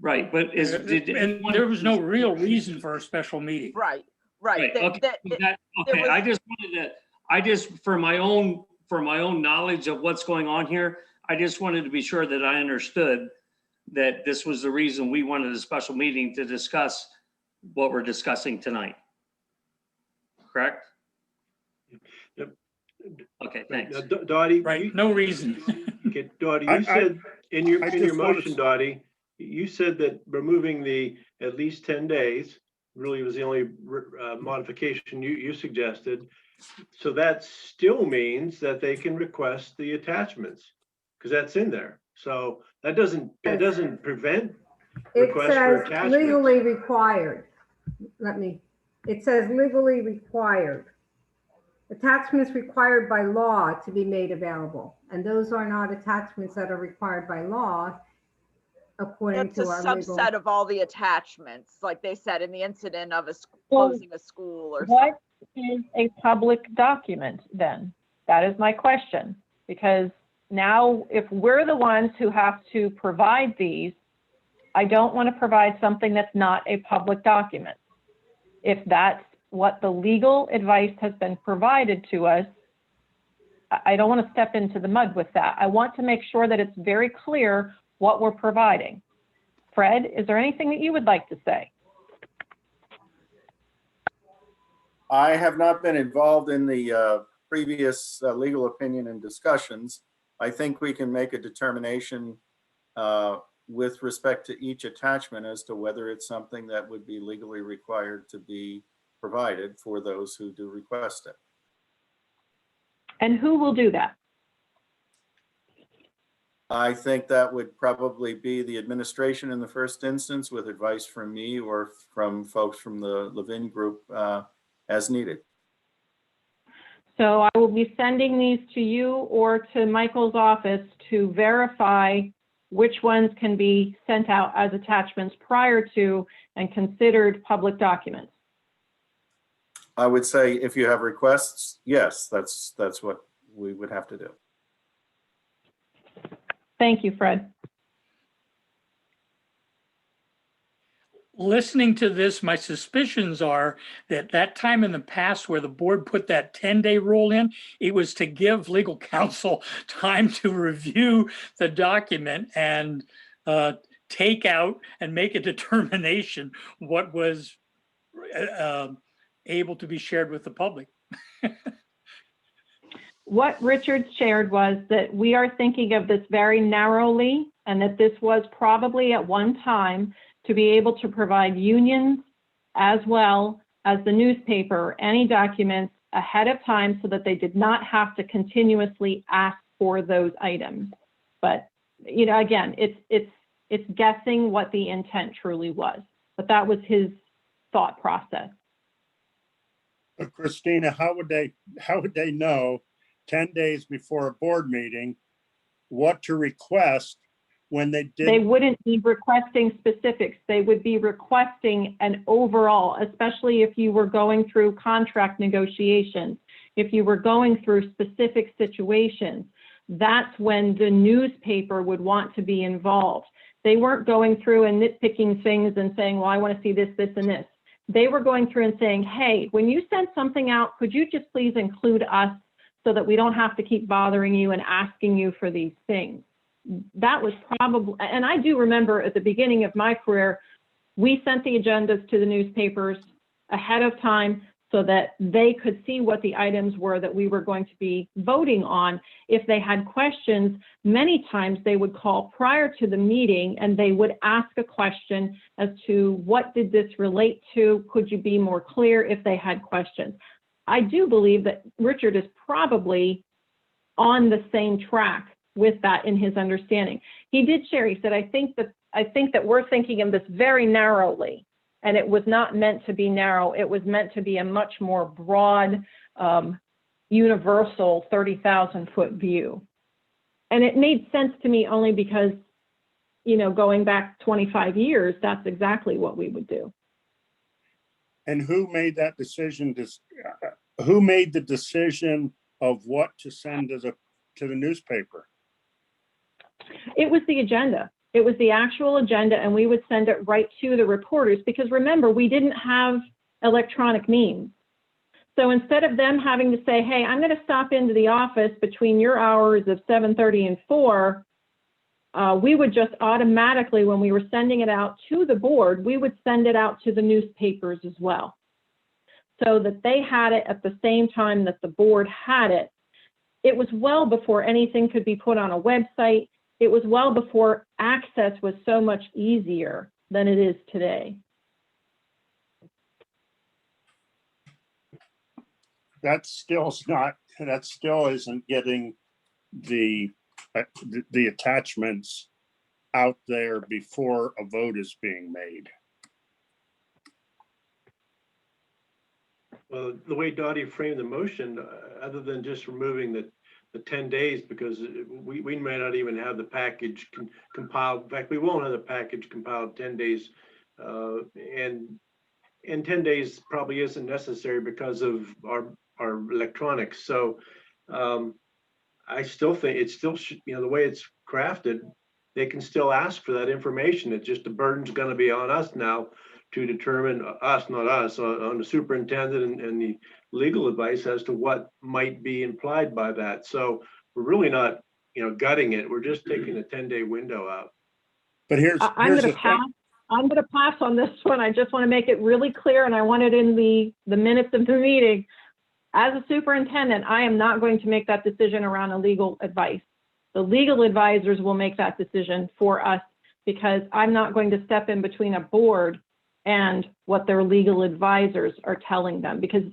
Right, but there was no real reason for a special meeting. Right. Okay, I just for my own knowledge of what's going on here, I just wanted to be sure that I understood that this was the reason we wanted a special meeting to discuss what we're discussing tonight. Correct? Yep. Okay, thanks. Dottie, right? No reason. Okay, Dottie, you said in your motion, Dottie, you said that removing the at least 10 days really was the only modification you suggested. So that still means that they can request the attachments because that's in there. So that doesn't prevent requests for It says attachments. legally required. It says legally required. Attachments required by law to be made available. And those are not attachments that are required by law according It's a to our legal. subset of all the attachments, like they said in the incident of closing a school or What is a public document then? That is my question. Because now if we're the ones who have to provide these, I don't want to provide something that's not a public document. If that's what the legal advice has been provided to us, I don't want to step into the mud with that. I want to make sure that it's very clear what we're providing. Fred, is there anything that you would like to say? I have not been involved in the previous legal opinion and discussions. I think we can make a determination with respect to each attachment as to whether it's something that would be legally required to be provided for those who do request it. And who will do that? I think that would probably be the administration in the first instance with advice from me or from folks from the Levin group as needed. So I will be sending these to you or to Michael's office to verify which ones can be sent out as attachments prior to and considered public documents. I would say if you have requests, yes, that's what we would have to do. Thank you, Fred. Listening to this, my suspicions are that time in the past where the board put that 10-day rule in, it was to give legal counsel time to review the document and take out and make a determination what was able to be shared with the public. What Richard shared was that we are thinking of this very narrowly and that this was probably at one time to be able to provide unions as well as the newspaper, any documents ahead of time so that they did not have to continuously ask for those items. But, you know, again, it's guessing what the intent truly was, but that was his thought process. Christina, how would they know 10 days before a board meeting what to request when they did? They wouldn't be requesting specifics. They would be requesting an overall, especially if you were going through contract negotiations, if you were going through specific situations. That's when the newspaper would want to be involved. They weren't going through and nitpicking things and saying, well, I want to see this, this, and this. They were going through and saying, hey, when you send something out, could you just please include us so that we don't have to keep bothering you and asking you for these things? That was probably, and I do remember at the beginning of my career, we sent the agendas to the newspapers ahead of time so that they could see what the items were that we were going to be voting on. If they had questions, many times they would call prior to the meeting and they would ask a question as to what did this relate to? Could you be more clear if they had questions? I do believe that Richard is probably on the same track with that in his understanding. He did share, he said, I think that we're thinking of this very narrowly. And it was not meant to be narrow. It was meant to be a much more broad, universal 30,000-foot view. And it made sense to me only because, you know, going back 25 years, that's exactly what we would do. And who made that decision? Who made the decision of what to send to the newspaper? It was the agenda. It was the actual agenda, and we would send it right to the reporters because remember, we didn't have electronic means. So instead of them having to say, hey, I'm going to stop into the office between your hours of 7:30 and 4, we would just automatically, when we were sending it out to the board, we would send it out to the newspapers as well, so that they had it at the same time that the board had it. It was well before anything could be put on a website. It was well before access was so much easier than it is today. That still isn't getting the attachments out there before a vote is being made. Well, the way Dottie framed the motion, other than just removing the 10 days, because we may not even have the package compiled. In fact, we won't have the package compiled 10 days. And 10 days probably isn't necessary because of our electronics. So I still think it's still, you know, the way it's crafted, they can still ask for that information. It's just the burden's going to be on us now to determine, not us, on the superintendent and the legal advice as to what might be implied by that. So we're really not, you know, gutting it. We're just taking a 10-day window out. But I'm going to pass on this one. I just want to make it really clear, and I want it in the minutes of the meeting. As a superintendent, I am not going to make that decision around a legal advice. The legal advisors will make that decision for us because I'm not going to step in between a board and what their legal advisors are telling them, because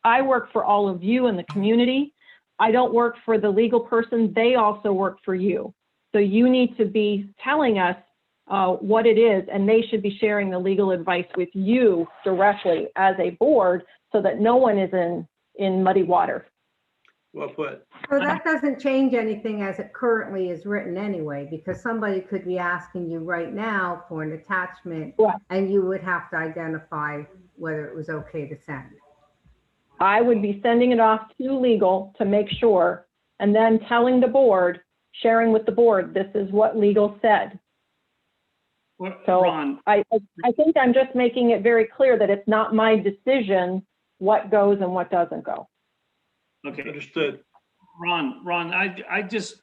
I work for all of you in the community. I don't work for the legal person. They also work for you. So you need to be telling us what it is, and they should be sharing the legal advice with you directly as a board so that no one is in muddy water. Well put. So that doesn't change anything as it currently is written anyway, because somebody could be asking you right now for an attachment, and you would have to identify whether it was okay to send. I would be sending it off to legal to make sure, and then telling the board, sharing with the board, this is what legal said. So Ron, I think I'm just making it very clear that it's not my decision what goes and what doesn't go. okay, Understood. Ron, I just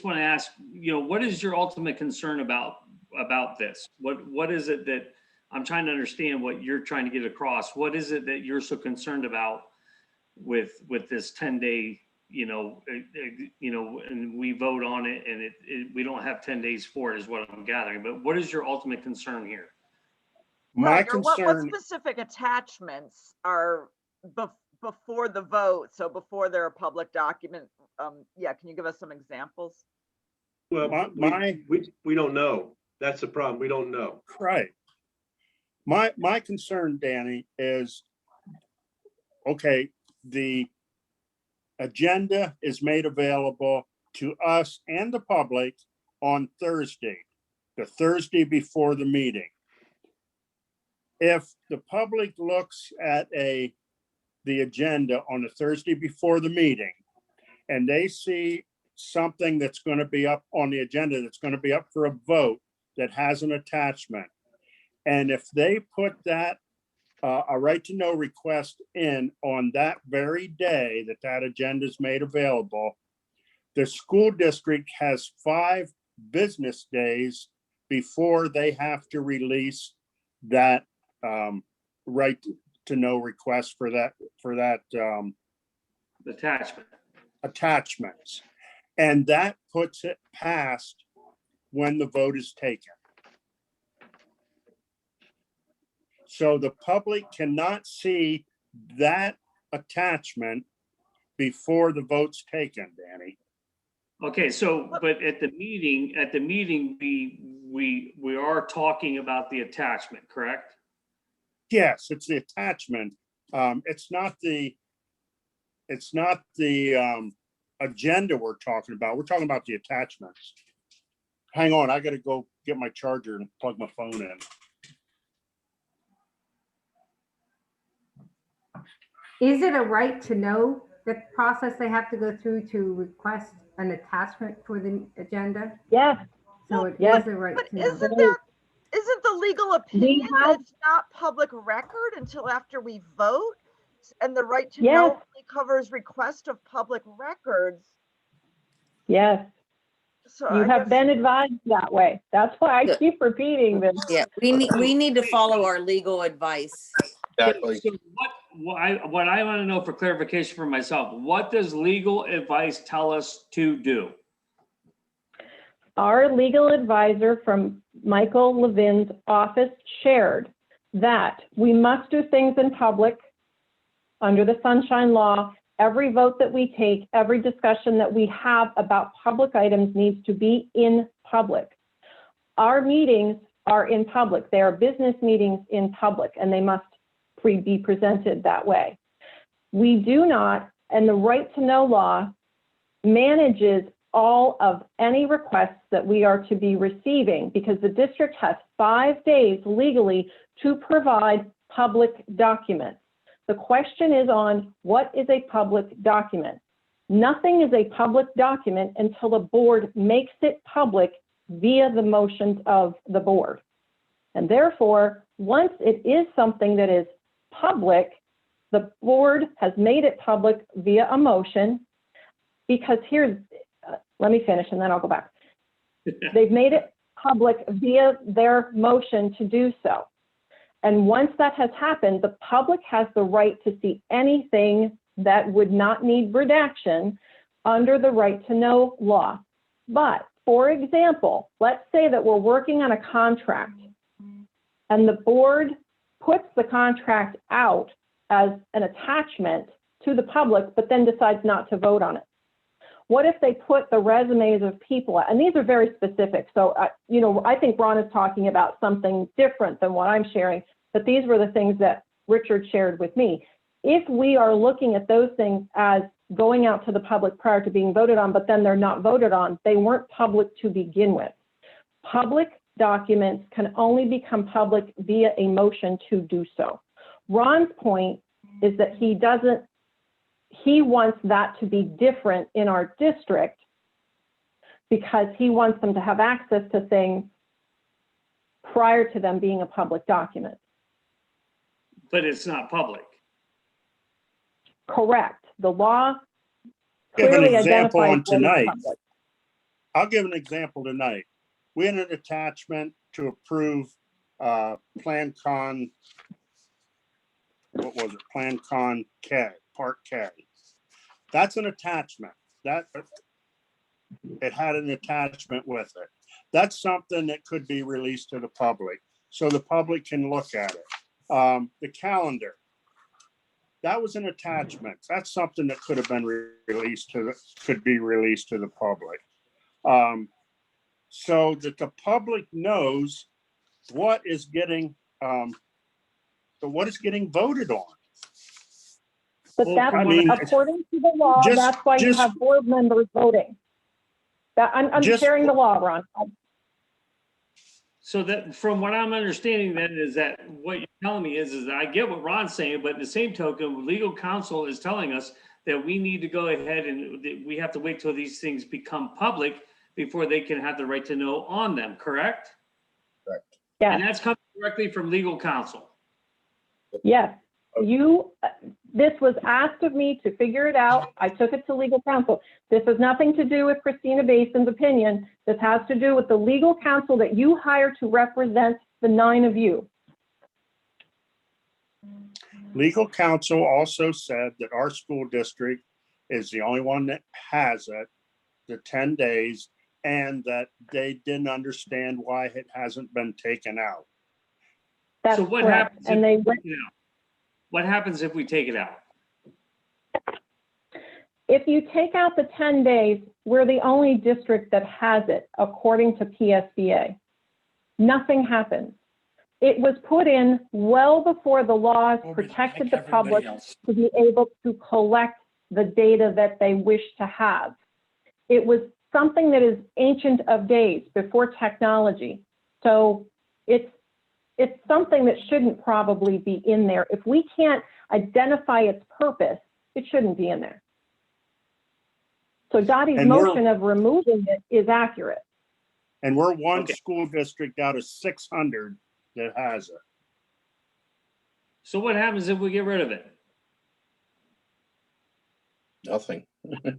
want to ask, you know, what is your ultimate concern about this? What is it that I'm trying to understand what you're trying to get across? What is it that you're so concerned about with this 10-day, you know, and we vote on it and we don't have 10 days for it is what I'm gathering, but what is your ultimate concern here? My Right, or what concern, specific attachments are before the vote, so before they're a public document? Yeah, can you give us some examples? Well, we don't know. That's the problem. We don't know. right. My concern, Danny, is, okay, the agenda is made available to us and the public on Thursday, the Thursday before the meeting. If the public looks at the agenda on the Thursday before the meeting and they see something that's going to be up on the agenda that's going to be up for a vote that has an attachment, and if they put that a right to know request in on that very day that agenda is made available, the school district has 5 business days before they have to release that right to know request for that attachments. And that puts it past when the vote is taken. So the public cannot see that attachment before the vote's taken, Danny. Okay, so, but at the meeting, we are talking about the attachment, correct? Yes, it's the attachment. It's not the agenda we're talking about. We're talking about the attachments. Hang on, I gotta go get my charger and plug my phone in. Is it a right to know the process they have to go through to request an attachment for the agenda? Yes. So it Yes. is a right But to know. isn't the legal opinion that it's not public record until after we vote? And the right to know only covers request of public records. Yes. So You I have guess- been advised that way. That's why I keep repeating this. Yeah, we need to follow our legal advice. Exactly. So what I want to know for clarification for myself, what does legal advice tell us to do? Our legal advisor from Michael Levin's office shared that we must do things in public under the Sunshine Law. Every vote that we take, every discussion that we have about public items needs to be in public. Our meetings are in public. They are business meetings in public, and they must be presented that way. We do not, and the right to know law manages all of any requests that we are to be receiving, because the district has 5 days legally to provide public documents. The question is on what is a public document. Nothing is a public document until the board makes it public via the motions of the board. And therefore, once it is something that is public, the board has made it public via a motion, because here's, let me finish and then I'll go back. They've made it public via their motion to do so. And once that has happened, the public has the right to see anything that would not need redaction under the right to know law. But for example, let's say that we're working on a contract and the board puts the contract out as an attachment to the public, but then decides not to vote on it. What if they put the resumes of people, and these are very specific. So, I think Ron is talking about something different than what I'm sharing, but these were the things that Richard shared with me. If we are looking at those things as going out to the public prior to being voted on, but then they're not voted on, they weren't public to begin with. Public documents can only become public via a motion to do so. Ron's point is that he wants that to be different in our district because he wants them to have access to things prior to them being a public document. But it's not public. Correct. The law Give an clearly example identifies on what is tonight. public. I'll give an example tonight. We had an attachment to approve Plan Con, what was it? Plan Con K, Part K. That's an attachment. That it had an attachment with it. That's something that could be released to the public. so the public can look at it. The calendar, that was an attachment. That's something that could have been released could be released to the public. So that the public knows what is getting voted on. But Well, that's, I mean, according to the law, that's why you have board members voting. I'm sharing the law, Ron. So that, from what I'm understanding then, is that what you're telling me is that I get what Ron's saying, but in the same token, legal counsel is telling us that we need to go ahead and we have to wait till these things become public before they can have the right to know on them, correct? Correct. Yeah. And that's coming directly from legal counsel. Yes, this was asked of me to figure it out. I took it to legal counsel. This has nothing to do with Christina Bason's opinion. This has to do with the legal counsel that you hire to represent the 9 of you. Legal counsel also said that our school district is the only one that has it, the 10 days, and that they didn't understand why it hasn't been taken out. That's So what correct. happens? And they went, What happens if we take it out? if you take out the 10 days, we're the only district that has it, according to PSBA. Nothing happens. It was put in well before the laws protected the public to be able to collect the data that they wish to have. It was something that is ancient of days, before technology. So it's something that shouldn't probably be in there. If we can't identify its purpose, it shouldn't be in there. So Dottie's motion of removing it is accurate. And we're one school district out of 600 that has it. So what happens if we get rid of it? Nothing.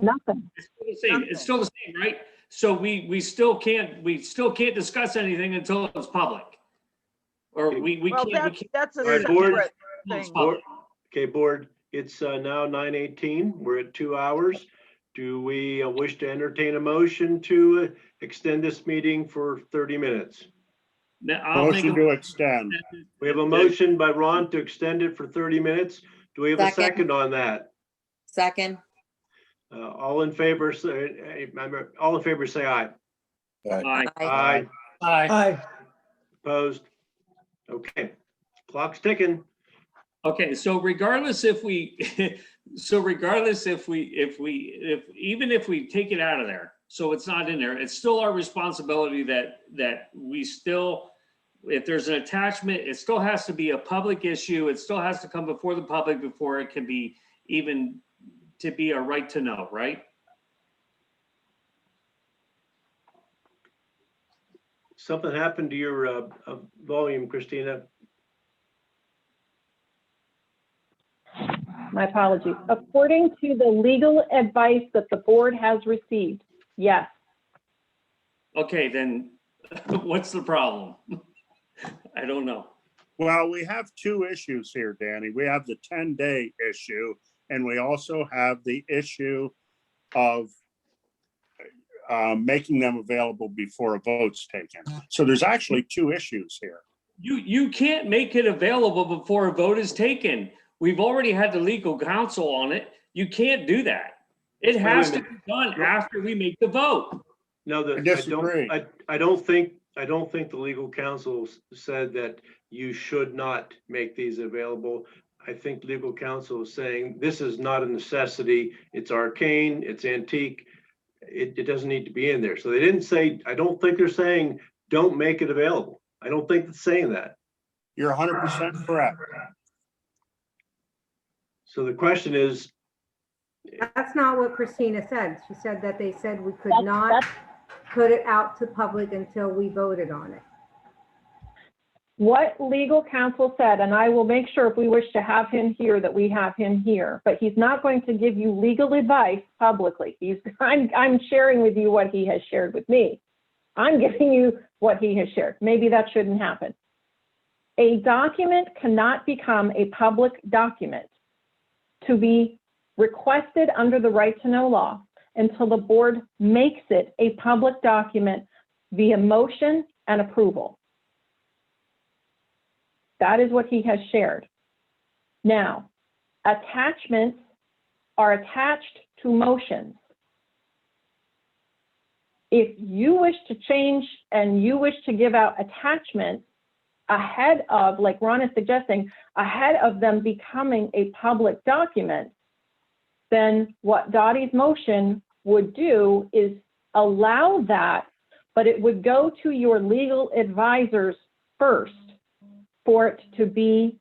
Nothing. It's still the same. It's still the same, right? So we still can't discuss anything until it's public. Or we Well, can't. that's a All right, board. separate thing. Okay, board, it's now 9:18. We're at 2 hours. Do we wish to entertain a motion to extend this meeting for 30 minutes? Motion to extend. We have a motion by Ron to extend it for 30 minutes. Do we have a second on that? Second. All in favor, say aye. Aye. Aye. Aye. Opposed? Okay, clock's ticking. Okay, so regardless if we, even if we take it out of there, so it's not in there, it's still our responsibility that we still, if there's an attachment, it still has to be a public issue. It still has to come before the public before it can be even to be a right to know, right? Something happened to your volume, Christina. My apologies. According to the legal advice that the board has received, yes. Okay, then what's the problem? I don't know. Well, we have 2 issues here, Danny. We have the 10-day issue, and we also have the issue of making them available before a vote's taken. So there's actually 2 issues here. You can't make it available before a vote is taken. We've already had the legal counsel on it. You can't do that. It has to be done after we make the vote. No, I disagree. I don't think the legal counsel said that you should not make these available. I think legal counsel is saying this is not a necessity. It's arcane, it's antique. It doesn't need to be in there. So they didn't say, I don't think they're saying, don't make it available. I don't think it's saying that. You're 100% correct. So the question is, That's not what Christina said. She said that they said we could not put it out to public until we voted on it. What legal counsel said, and I will make sure if we wish to have him here that we have him here, but he's not going to give you legal advice publicly. I'm sharing with you what he has shared with me. I'm giving you what he has shared. Maybe that shouldn't happen. A document cannot become a public document to be requested under the right to know law until the board makes it a public document via motion and approval. That is what he has shared. Now, attachments are attached to motions. If you wish to change and you wish to give out attachments ahead of, like Ron is suggesting, ahead of them becoming a public document, then what Dottie's motion would do is allow that, but it would go to your legal advisors first for it to be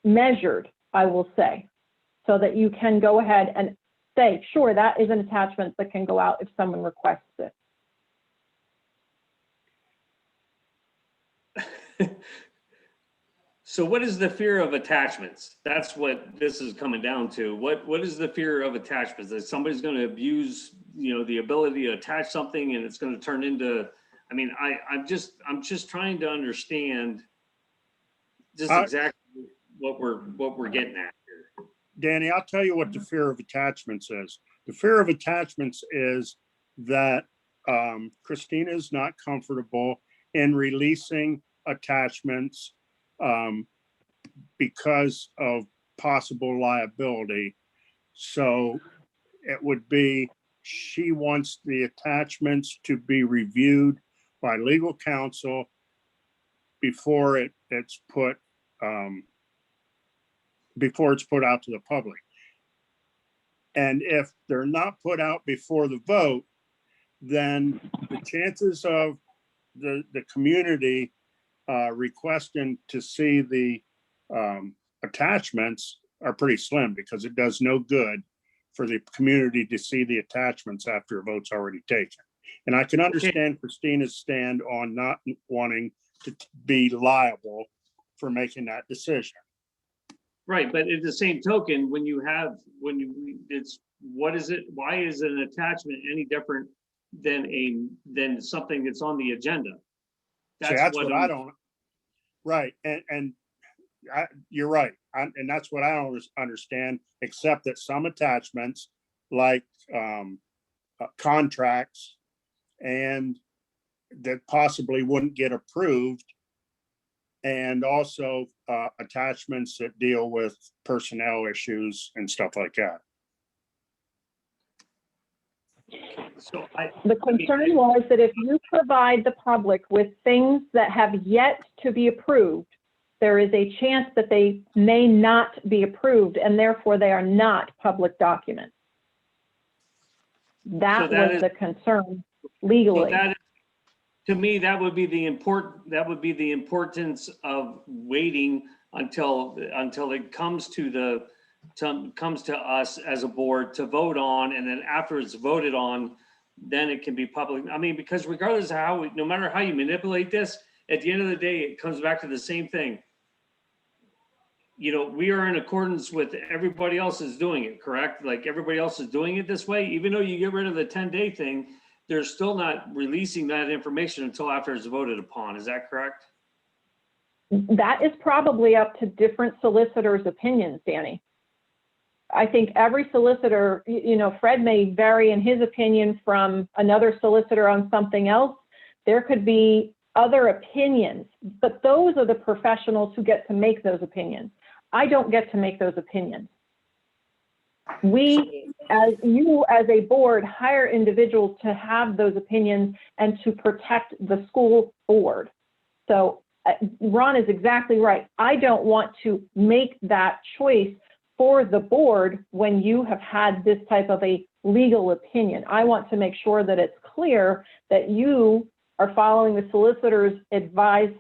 measured, I will say, so that you can go ahead and say, sure, that is an attachment that can go out if someone requests it. So what is the fear of attachments? That's what this is coming down to. What is the fear of attachments? That somebody's going to abuse, the ability to attach something and it's going to turn into, I mean, I'm just trying to understand just exactly what we're getting at here. Danny, I'll tell you what the fear of attachments is. The fear of attachments is that Christina is not comfortable in releasing attachments because of possible liability. So it would be, she wants the attachments to be reviewed by legal counsel before it's put out to the public. And if they're not put out before the vote, then the chances of the community requesting to see the attachments are pretty slim, because it does no good for the community to see the attachments after a vote's already taken. And I can understand Christina's stand on not wanting to be liable for making that decision. Right, but at the same token, what is it? Why is an attachment any different than something that's on the agenda? That's what I don't. Right, and you're right, and that's what I don't understand. Except that some attachments, like contracts, and that possibly wouldn't get approved, and also attachments that deal with personnel issues and stuff like that. So the concern was that if you provide the public with things that have yet to be approved, there is a chance that they may not be approved, and therefore they are not public documents. That was the concern legally. So to me, that would be the importance of waiting until it comes to us as a board to vote on, and then after it's voted on, then it can be public. I mean, because regardless of how, no matter how you manipulate this, at the end of the day, it comes back to the same thing. We are in accordance with everybody else is doing it, correct? Like everybody else is doing it this way, even though you get rid of the 10-day thing, they're still not releasing that information until after it's voted upon. Is that correct? That is probably up to different solicitors' opinions, Danny. I think every solicitor, Fred may vary in his opinion from another solicitor on something else. There could be other opinions, but those are the professionals who get to make those opinions. I don't get to make those opinions. We, as a board, hire individuals to have those opinions and to protect the school board. So Ron is exactly right. I don't want to make that choice for the board when you have had this type of a legal opinion. I want to make sure that it's clear that you are following the solicitor's advice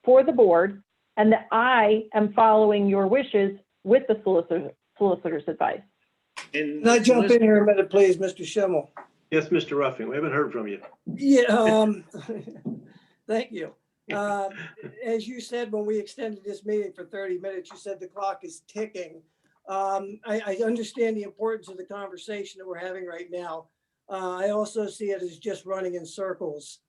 for the board, and that I am following your wishes with the solicitor's advice. Can I jump in here a minute, please, Mr. Schimmel? Yes, Mr. Ruffing, we haven't heard from you. Yeah, thank you. As you said, when we extended this meeting for 30 minutes, you said the clock is ticking. I understand the importance of the conversation that we're having right now. I also see it as just running in circles.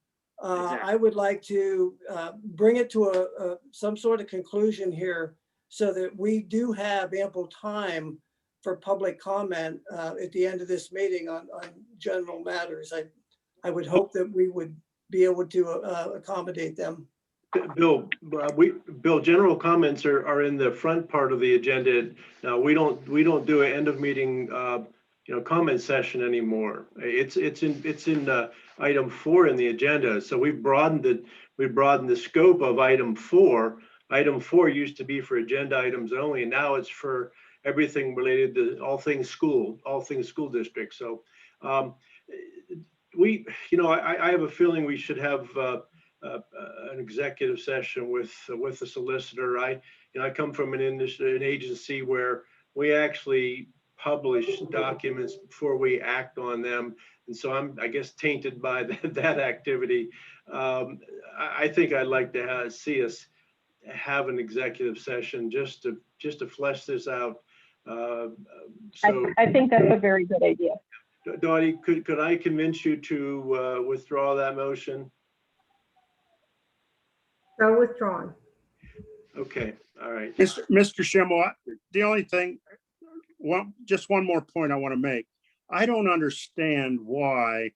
I would like to bring it to some sort of conclusion here so that we do have ample time for public comment at the end of this meeting on general matters. I would hope that we would be able to accommodate them. Bill, general comments are in the front part of the agenda. Now, we don't do an end of meeting, comment session anymore. It's in item 4 in the agenda. So we've broadened the scope of item 4. Item 4 used to be for agenda items only, and now it's for everything related to all things school district. So I have a feeling we should have an executive session with the solicitor. I come from an agency where we actually publish documents before we act on them, and so I'm, I guess, tainted by that activity. I think I'd like to see us have an executive session just to flesh this out. I think that's a very good idea. Dottie, could I convince you to withdraw that motion? So withdrawn. Okay, all right. Mr. Schimmel, the only thing, just one more point I want to make. I don't understand why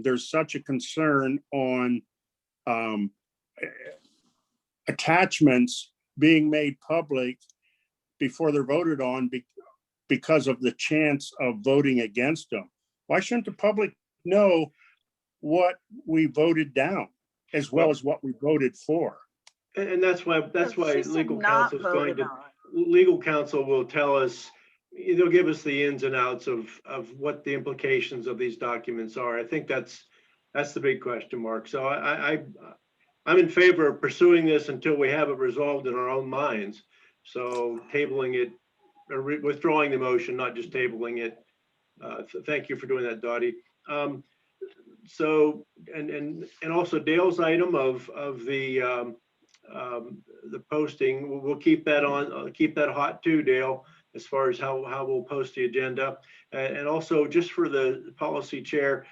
there's such a concern on attachments being made public before they're voted on because of the chance of voting against them. Why shouldn't the public know what we voted down as well as what we voted for? And that's why legal counsel will tell us, they'll give us the ins and outs of what the implications of these documents are. I think that's the big question mark. So I'm in favor of pursuing this until we have it resolved in our own minds. So tabling it, or withdrawing the motion, not just tabling it. Thank you for doing that, Dottie. So, and also Dale's item of the posting, we'll keep that on, keep that hot too, Dale, as far as how we'll post the agenda. And also just for the policy chair,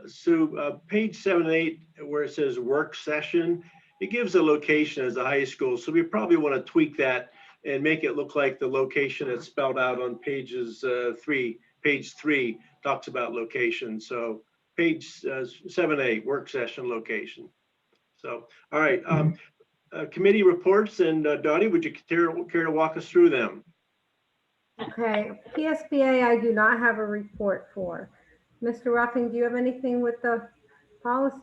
Sue, page 7 and 8, where it says work session, it gives a location as a high school. So we probably want to tweak that and make it look like the location that's spelled out on page 3 talks about location. So page 7A, work session location. So, all right, committee reports, and Dottie, would you care to walk us through them? Okay, PSBA, I do not have a report for. Mr. Ruffing, do you have anything with the policy?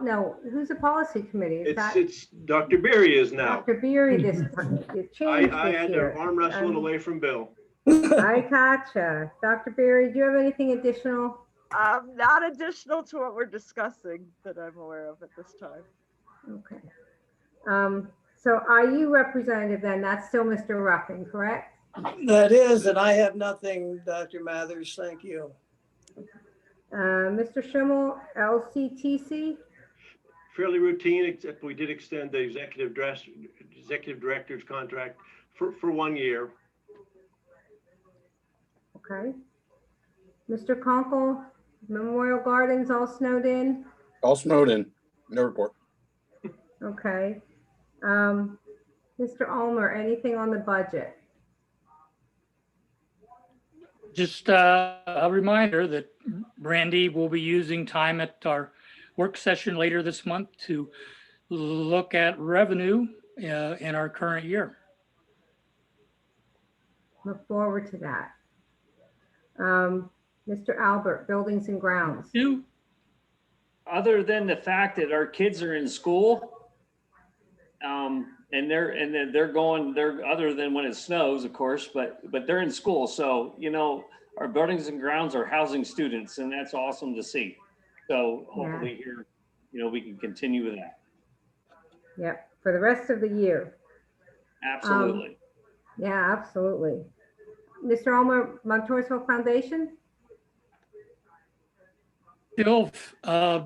No, who's the policy committee? It's Dr. Beery is now. Dr. Beery this changed I this had year. to arm wrestle it away from Bill. I gotcha. Dr. Beery, do you have anything additional? Not additional to what we're discussing that I'm aware of at this time. Okay. So are you representative then? That's still Mr. Ruffing, correct? That is, and I have nothing, Dr. Mathers. Thank you. Mr. Schimmel, LCTC? Fairly routine, except we did extend the executive director's contract for 1 year. Okay. Mr. Conkle, Memorial Gardens all snowed in? All snowed in, no report. Okay. Mr. Ulmer, anything on the budget? Just a reminder that Brandy will be using time at our work session later this month to look at revenue in our current year. Look forward to that. Mr. Albert, Buildings and Grounds. Other than the fact that our kids are in school, and they're going there, other than when it snows, of course, but they're in school. So, our buildings and grounds are housing students, and that's awesome to see. So hopefully here, we can continue with that. Yep, for the rest of the year. Absolutely. Yeah, absolutely. Mr. Ulmer, Montoursville Foundation? Still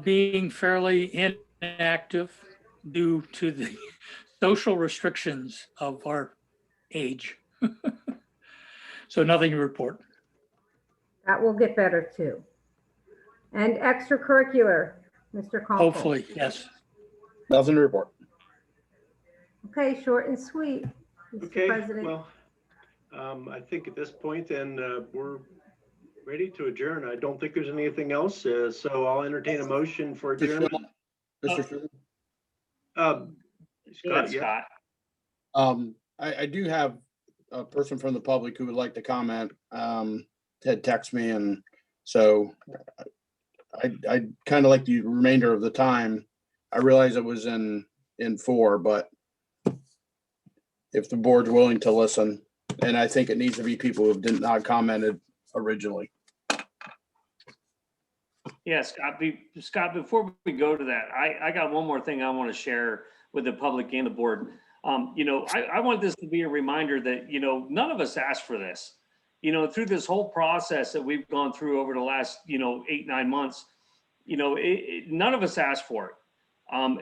being fairly inactive due to the social restrictions of our age. So nothing to report. That will get better too. And extracurricular, Mr. Conkle? Hopefully, yes. Nothing to report. Okay, short and sweet, Mr. Okay, President. well, I think at this point, then we're ready to adjourn. I don't think there's anything else, so I'll entertain a motion for adjournment. Mr. Schimmel? Scott, yeah. Scott. I do have a person from the public who would like to comment. Had texted me, and so I'd kind of like the remainder of the time. I realize it was in 4, but if the board's willing to listen, and I think it needs to be people who did not commented originally. Yeah, Scott, before we go to that, I got one more thing I want to share with the public and the board. I want this to be a reminder that, none of us asked for this. Through this whole process that we've gone through over the last, 8-9 months, none of us asked for it.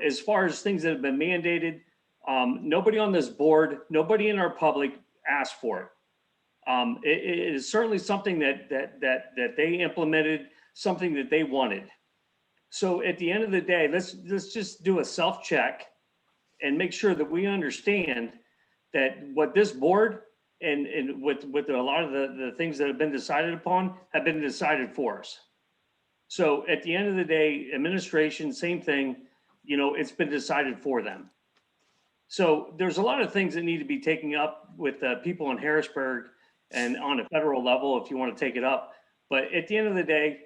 As far as things that have been mandated, nobody on this board, nobody in our public asked for it. It is certainly something that they implemented, something that they wanted. So at the end of the day, let's just do a self-check and make sure that we understand that what this board and with a lot of the things that have been decided upon have been decided for us. So at the end of the day, administration, same thing, it's been decided for them. So there's a lot of things that need to be taken up with people in Harrisburg and on a federal level if you want to take it up. But at the end of the day,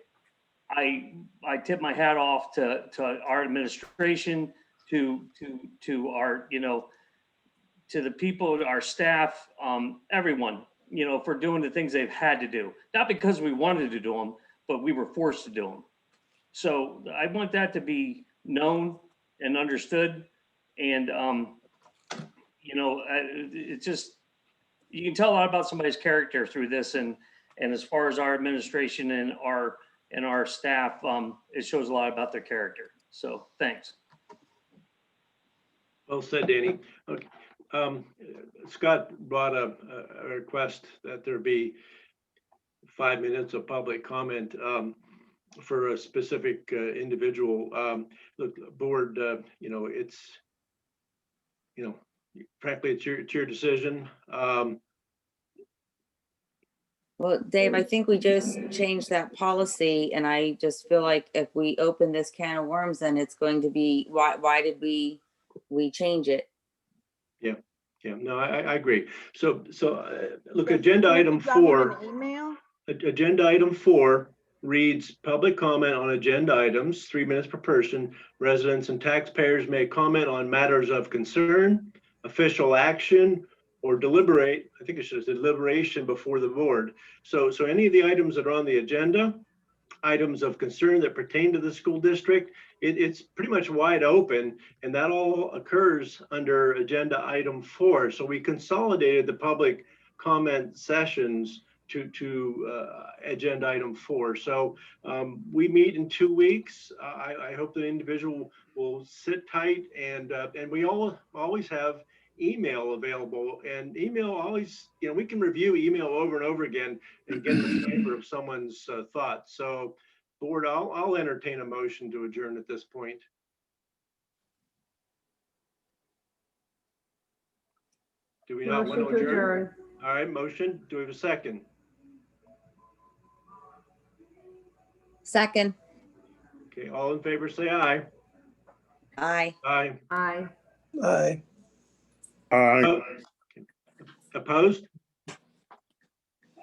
I tip my hat off to our administration, to our, to the people, our staff, everyone, for doing the things they've had to do. Not because we wanted to do them, but we were forced to do them. So I want that to be known and understood. And, it's just, you can tell a lot about somebody's character through this. And as far as our administration and our staff, it shows a lot about their character. So thanks. Well said, Danny. Okay. Scott brought a request that there be 5 minutes of public comment for a specific individual. Look, board, it's, frankly, it's your decision. Well, Dave, I think we just changed that policy, and I just feel like if we open this can of worms, then it's going to be, why did we change it? Yeah, no, I agree. So look, agenda item 4. Agenda item 4 reads public comment on agenda items, 3 minutes per person. Residents and taxpayers may comment on matters of concern, official action, or deliberate. I think it should have said deliberation before the board. So any of the items that are on the agenda, items of concern that pertain to the school district, it's pretty much wide open, and that all occurs under agenda item 4. So we consolidated the public comment sessions to agenda item 4. So we meet in 2 weeks. I hope the individual will sit tight, and we always have email available, and email always, we can review email over and over again and get the flavor of someone's thoughts. So board, I'll entertain a motion to adjourn at this point. Do we not want to adjourn? All right, motion. Do we have a second? Second. Okay, all in favor, say aye. Aye. Aye. Aye. Aye. Opposed?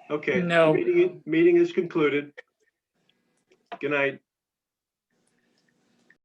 Okay. No. Meeting is concluded. Good night.